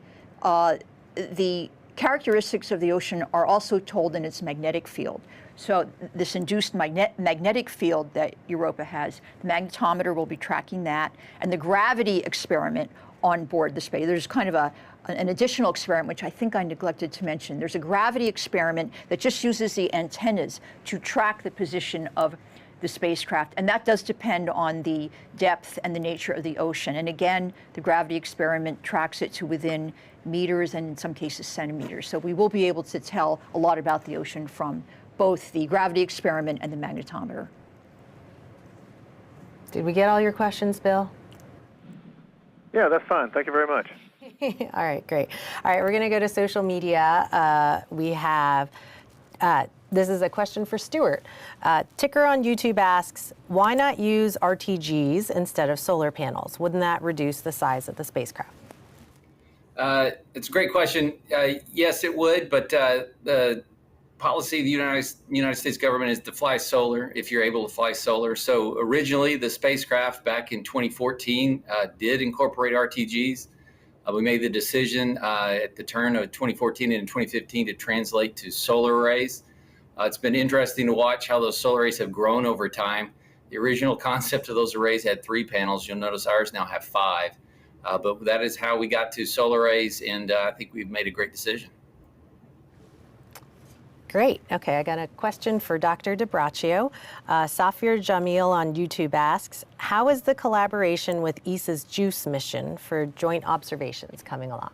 H: The characteristics of the ocean are also told in its magnetic field. So this induced magnetic field that Europa has, the magnetometer will be tracking that, and the gravity experiment on board the space. There's kind of an additional experiment, which I think I neglected to mention. There's a gravity experiment that just uses the antennas to track the position of the spacecraft, and that does depend on the depth and the nature of the ocean. And again, the gravity experiment tracks it to within meters and in some cases centimeters. So we will be able to tell a lot about the ocean from both the gravity experiment and the magnetometer.
B: Did we get all your questions, Bill?
I: Yeah, that's fine. Thank you very much.
B: All right, great. All right, we're going to go to social media. We have, this is a question for Stuart. Ticker on YouTube asks, why not use RTGs instead of solar panels? Wouldn't that reduce the size of the spacecraft?
G: It's a great question. Yes, it would, but the policy of the United States government is to fly solar if you're able to fly solar. So originally, the spacecraft back in 2014 did incorporate RTGs. We made the decision at the turn of 2014 and 2015 to translate to solar arrays. It's been interesting to watch how those solar arrays have grown over time. The original concept of those arrays had 3 panels. You'll notice ours now have 5. But that is how we got to solar arrays, and I think we've made a great decision.
B: Great. Okay, I got a question for Dr. DiBraccio. Safir Jamil on YouTube asks, how is the collaboration with ESA's JUICE mission for joint observations coming along?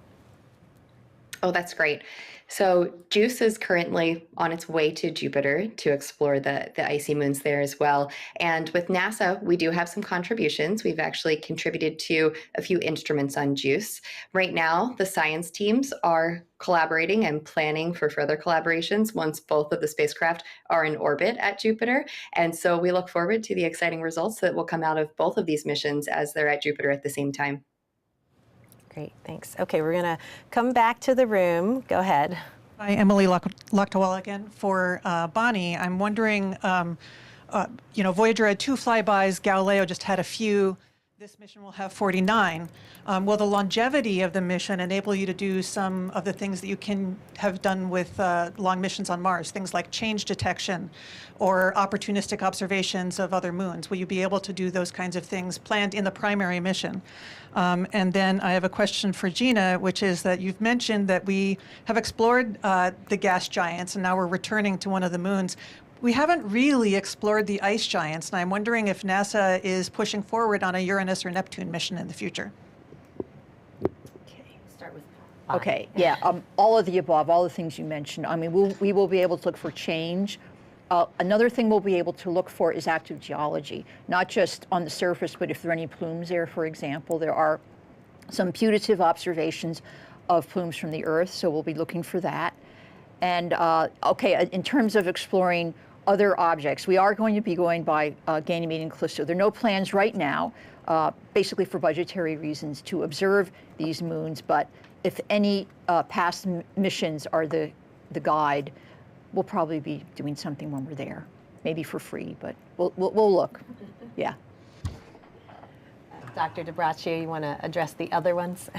C: Oh, that's great. So JUICE is currently on its way to Jupiter to explore the icy moons there as well. And with NASA, we do have some contributions. We've actually contributed to a few instruments on JUICE. Right now, the science teams are collaborating and planning for further collaborations once both of the spacecraft are in orbit at Jupiter. And so we look forward to the exciting results that will come out of both of these missions as they're at Jupiter at the same time.
B: Great, thanks. Okay, we're going to come back to the room. Go ahead.
K: Hi, Emily Laktawala again. For Bonnie, I'm wondering, Voyager had 2 flybys, Galileo just had a few. This mission will have 49. Will the longevity of the mission enable you to do some of the things that you can have done with long missions on Mars, things like change detection or opportunistic observations of other moons? Will you be able to do those kinds of things planned in the primary mission? And then I have a question for Gina, which is that you've mentioned that we have explored the gas giants and now we're returning to one of the moons. We haven't really explored the ice giants, and I'm wondering if NASA is pushing forward on a Uranus or Neptune mission in the future.
B: Okay, start with Bonnie.
H: Okay, yeah, all of the above, all the things you mentioned. I mean, we will be able to look for change. Another thing we'll be able to look for is active geology, not just on the surface, but if there are any plumes there, for example. There are some putative observations of plumes from the Earth, so we'll be looking for that. And okay, in terms of exploring other objects, we are going to be going by Ganymede and Callisto. There are no plans right now, basically for budgetary reasons, to observe these moons, but if any past missions are the guide, we'll probably be doing something when we're there, maybe for free, but we'll look, yeah.
B: Dr. DiBraccio, you want to address the other ones?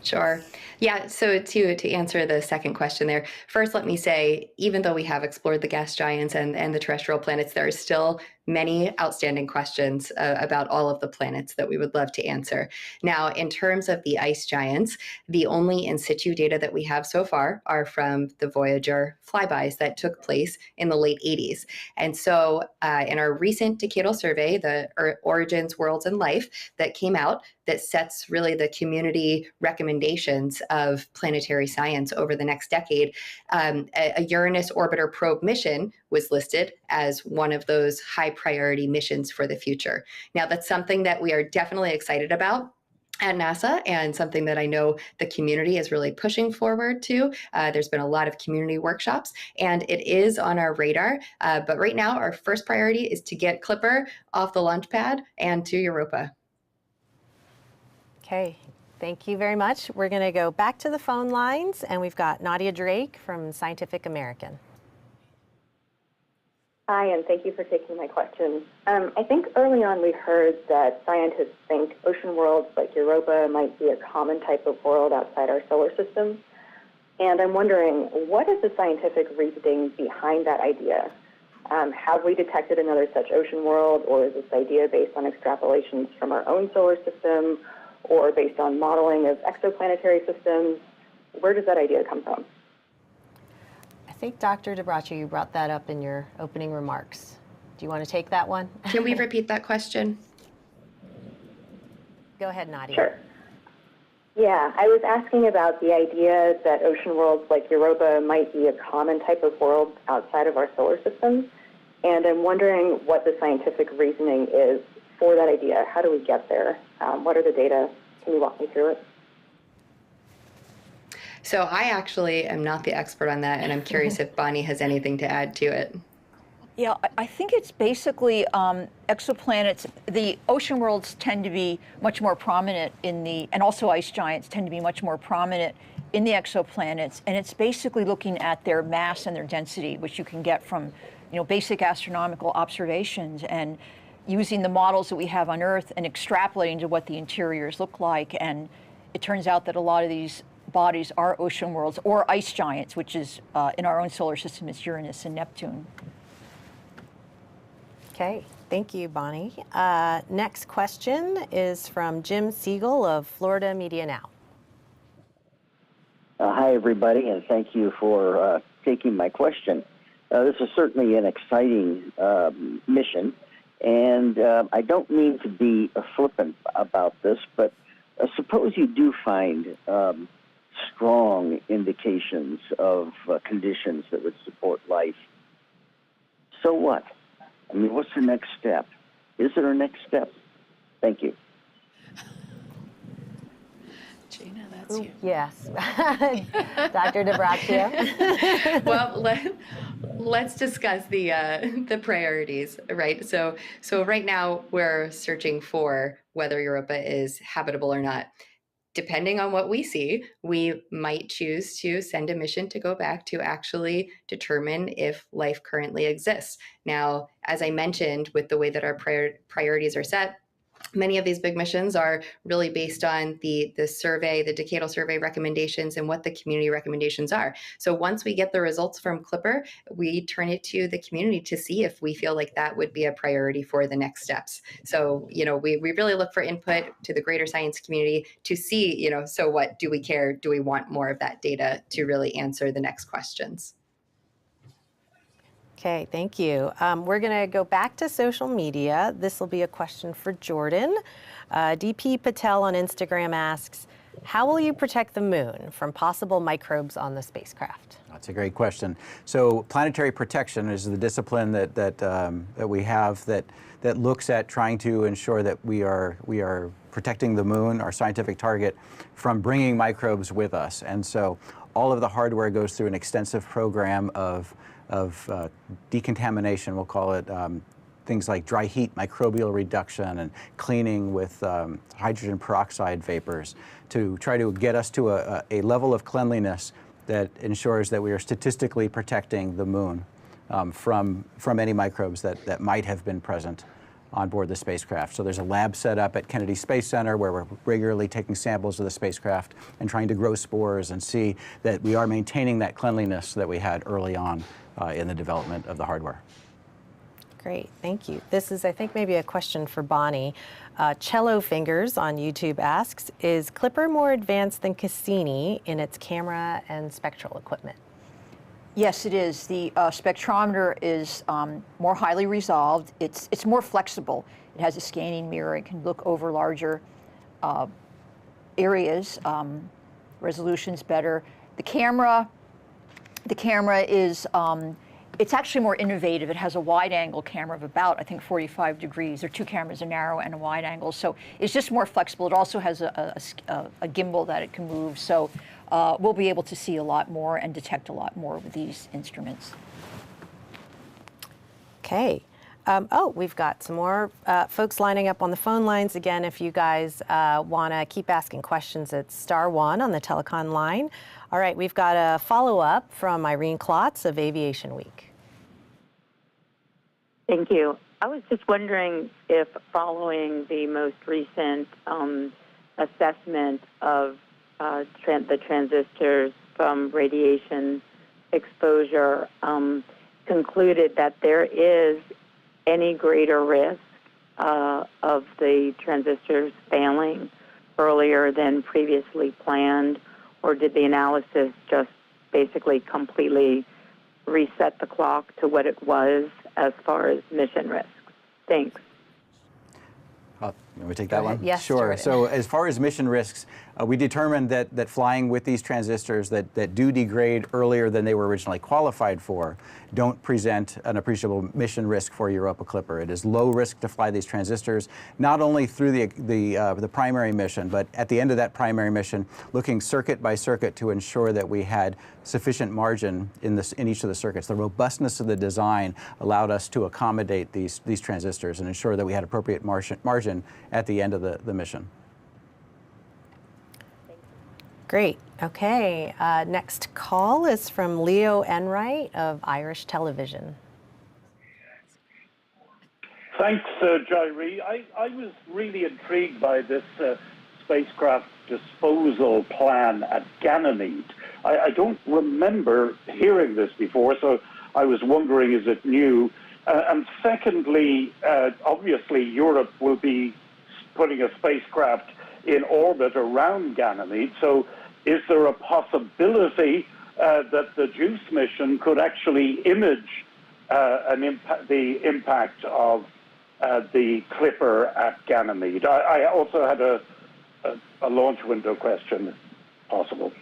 C: Sure. Yeah, so to answer the second question there, first let me say, even though we have explored the gas giants and the terrestrial planets, there are still many outstanding questions about all of the planets that we would love to answer. Now, in terms of the ice giants, the only in situ data that we have so far are from the Voyager flybys that took place in the late 80s. And so in our recent decadal survey, the Origins, Worlds, and Life that came out, that sets really the community recommendations of planetary science over the next decade, a Uranus orbiter probe mission was listed as one of those high priority missions for the future. Now, that's something that we are definitely excited about at NASA and something that I know the community is really pushing forward to. There's been a lot of community workshops and it is on our radar. But right now, our first priority is to get Clipper off the launch pad and to Europa.
B: Okay, thank you very much. We're going to go back to the phone lines, and we've got Nadia Drake from Scientific American.
L: Hi, and thank you for taking my question. I think early on we heard that scientists think ocean worlds like Europa might be a common type of world outside our solar system. And I'm wondering, what is the scientific reasoning behind that idea? Have we detected another such ocean world, or is this idea based on extrapolations from our own solar system, or based on modeling of exoplanetary systems? Where does that idea come from?
B: I think, Dr. DiBraccio, you brought that up in your opening remarks. Do you want to take that one?
C: Can we repeat that question?
B: Go ahead, Nadia.
L: Sure. Yeah, I was asking about the idea that ocean worlds like Europa might be a common type of world outside of our solar system. And I'm wondering what the scientific reasoning is for that idea. How do we get there? What are the data? Can you walk me through it?
C: So I actually am not the expert on that, and I'm curious if Bonnie has anything to add to it.
H: Yeah, I think it's basically exoplanets. The ocean worlds tend to be much more prominent in the, and also ice giants tend to be much more prominent in the exoplanets. And it's basically looking at their mass and their density, which you can get from, basic astronomical observations and using the models that we have on Earth and extrapolating to what the interiors look like. And it turns out that a lot of these bodies are ocean worlds or ice giants, which is in our own solar system is Uranus and Neptune.
B: Okay, thank you, Bonnie. Next question is from Jim Siegel of Florida Media Now.
N: Hi, everybody, and thank you for taking my question. This is certainly an exciting mission, and I don't mean to be flippant about this, but suppose you do find strong indications of conditions that would support life. So what? I mean, what's the next step? Is there a next step? Thank you.
D: Gina, that's you.
B: Yes. Dr. DiBraccio.
C: Well, let's discuss the priorities, right? So right now we're searching for whether Europa is habitable or not. Depending on what we see, we might choose to send a mission to go back to actually determine if life currently exists. Now, as I mentioned, with the way that our priorities are set, many of these big missions are really based on the survey, the decadal survey recommendations, and what the community recommendations are. So once we get the results from Clipper, we turn it to the community to see if we feel like that would be a priority for the next steps. So, we really look for input to the greater science community to see, so what, do we care? Do we want more of that data to really answer the next questions?
B: Okay, thank you. We're going to go back to social media. This will be a question for Jordan. DP Patel on Instagram asks, how will you protect the moon from possible microbes on the spacecraft?
E: That's a great question. So planetary protection is the discipline that we have that looks at trying to ensure that we are protecting the moon, our scientific target, from bringing microbes with us. And so all of the hardware goes through an extensive program of decontamination, we'll call it, things like dry heat microbial reduction and cleaning with hydrogen peroxide vapors to try to get us to a level of cleanliness that ensures that we are statistically protecting the moon from any microbes that might have been present on board the spacecraft. So there's a lab set up at Kennedy Space Center where we're regularly taking samples of the spacecraft and trying to grow spores and see that we are maintaining that cleanliness that we had early on in the development of the hardware.
B: Great, thank you. This is, I think, maybe a question for Bonnie. Cello Fingers on YouTube asks, is Clipper more advanced than Cassini in its camera and spectral equipment?
H: Yes, it is. The spectrometer is more highly resolved. It's more flexible. It has a scanning mirror. It can look over larger areas. Resolution's better. The camera is it's actually more innovative. It has a wide-angle camera of about, I think, 45 degrees. There are two cameras, a narrow and a wide angle. So it's just more flexible. It also has a gimbal that it can move. So we'll be able to see a lot more and detect a lot more with these instruments.
B: Okay. We've got some more folks lining up on the phone lines. Again, if you guys want to keep asking questions, it's *1 on the telecon line. All right, we've got a follow-up from Irene Klotz of Aviation Week.
L: Thank you. I was just wondering if, following the most recent assessment of the transistors from radiation exposure, concluded that there is any greater risk of the transistors failing earlier than previously planned, or did the analysis just basically completely reset the clock to what it was as far as mission risks? Thanks.
E: Can we take that one?
B: Yes,
E: sure.
B: Jordan.
E: So as far as mission risks, we determined that flying with these transistors that do degrade earlier than they were originally qualified for don't present an appreciable mission risk for Europa Clipper. It is low risk to fly these transistors, not only through the primary mission, but at the end of that primary mission, looking circuit by circuit to ensure that we had sufficient margin in each of the circuits. The robustness of the design allowed us to accommodate these transistors and ensure that we had appropriate margin at the end of the mission.
B: Great. Okay. Next call is from Leo Enright of Irish Television.
O: Thanks, Jairi. I was really intrigued by this spacecraft disposal plan at Ganymede. I don't remember hearing this before, so I was wondering, is it new? And secondly, obviously, Europe will be putting a spacecraft in orbit around Ganymede. So is there a possibility that the JUICE mission could actually image the impact of the Clipper at Ganymede? I also had a launch window question, if possible.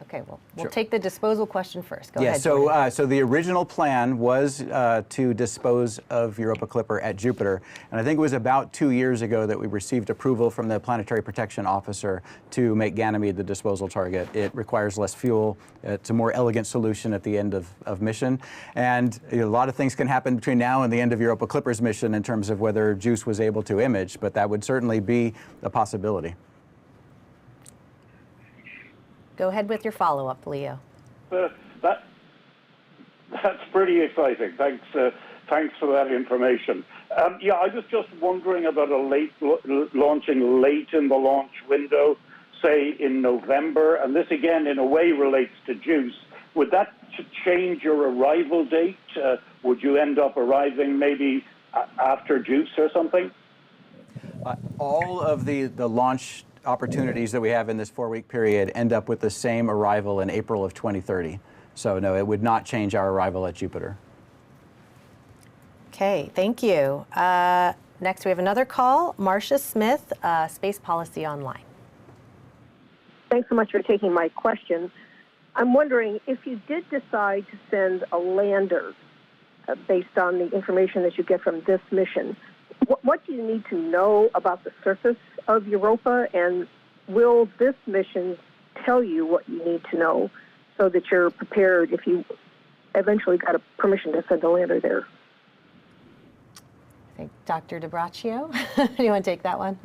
B: Okay, well, we'll take the disposal question first. Go ahead.
E: So the original plan was to dispose of Europa Clipper at Jupiter, and I think it was about 2 years ago that we received approval from the Planetary Protection Officer to make Ganymede the disposal target. It requires less fuel. It's a more elegant solution at the end of mission, and a lot of things can happen between now and the end of Europa Clipper's mission in terms of whether JUICE was able to image, but that would certainly be a possibility.
B: Go ahead with your follow-up, Leo.
O: That's pretty exciting. Thanks for that information. I was just wondering about launching late in the launch window, say in November, and this again in a way relates to JUICE. Would that change your arrival date? Would you end up arriving maybe after JUICE or something?
E: All of the launch opportunities that we have in this 4-week period end up with the same arrival in April of 2030. So no, it would not change our arrival at Jupiter.
B: Okay, thank you. Next, we have another call. Marcia Smith, Space Policy Online.
P: Thanks so much for taking my question. I'm wondering if you did decide to send a lander based on the information that you get from this mission, what do you need to know about the surface of Europa, and will this mission tell you what you need to know so that you're prepared if you eventually got a permission to send a lander there?
B: I think Dr. DiBraccio, do you want to take that one?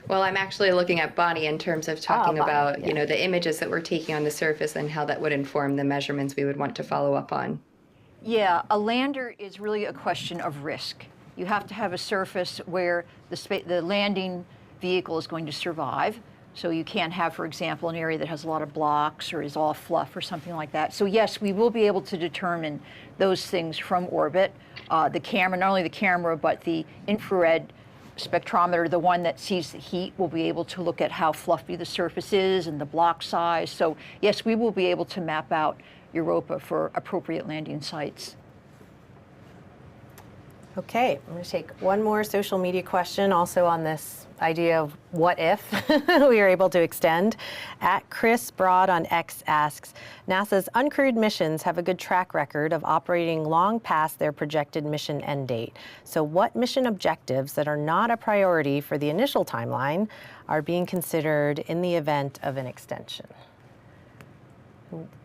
C: Well, I'm actually looking at Bonnie in terms of talking about the images that we're taking on the surface and how that would inform the measurements we would want to follow up on.
H: Yeah, a lander is really a question of risk. You have to have a surface where the landing vehicle is going to survive. So you can't have, for example, an area that has a lot of blocks or is all fluff or something like that. So yes, we will be able to determine those things from orbit. The camera, not only the camera, but the infrared spectrometer, the one that sees the heat, will be able to look at how fluffy the surface is and the block size. So yes, we will be able to map out Europa for appropriate landing sites.
B: Okay, I'm going to take one more social media question also on this idea of what if we are able to extend. At Chris Broad on X asks, NASA's uncrewed missions have a good track record of operating long past their projected mission end date. So what mission objectives that are not a priority for the initial timeline are being considered in the event of an extension?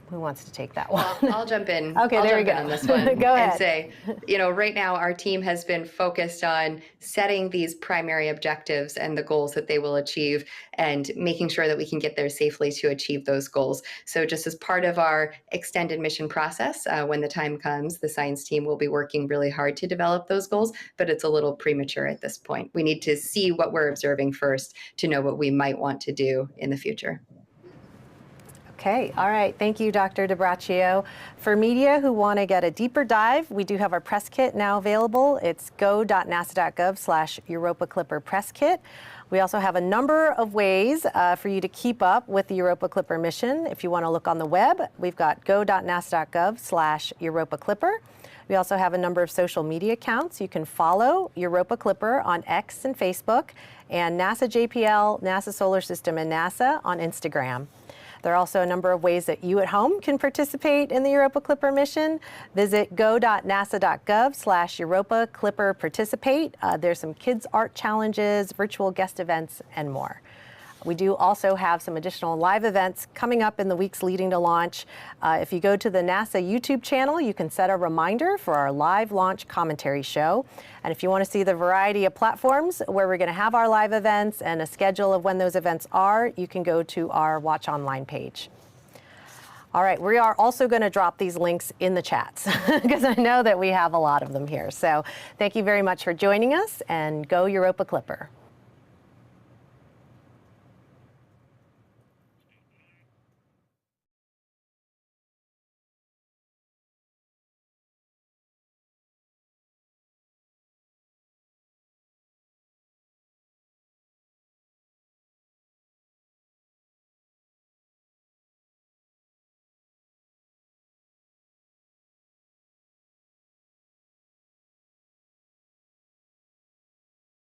B: Who wants to take that one?
C: Well, I'll jump in.
B: Okay, there we go.
C: On this one.
B: Go ahead.
C: And say, right now our team has been focused on setting these primary objectives and the goals that they will achieve and making sure that we can get there safely to achieve those goals. So just as part of our extended mission process, when the time comes, the science team will be working really hard to develop those goals, but it's a little premature at this point. We need to see what we're observing first to know what we might want to do in the future.
B: Okay, all right. Thank you, Dr. DiBraccio. For media who want to get a deeper dive, we do have our press kit now available. It's go.nasa.gov/Europa Clipper press kit. We also have a number of ways for you to keep up with the Europa Clipper mission. If you want to look on the web, we've got go.nasa.gov/Europa Clipper. We also have a number of social media accounts. You can follow Europa Clipper on X and Facebook, and NASA JPL, NASA Solar System, and NASA on Instagram. There are also a number of ways that you at home can participate in the Europa Clipper mission. Visit go.nasa.gov/Europa Clipper participate. There's some kids art challenges, virtual guest events, and more. We do also have some additional live events coming up in the weeks leading to launch. If you go to the NASA YouTube channel, you can set a reminder for our live launch commentary show. And if you want to see the variety of platforms where we're going to have our live events and a schedule of when those events are, you can go to our Watch Online page. All right, we are also going to drop these links in the chats because I know that we have a lot of them here. So thank you very much for joining us, and go Europa Clipper.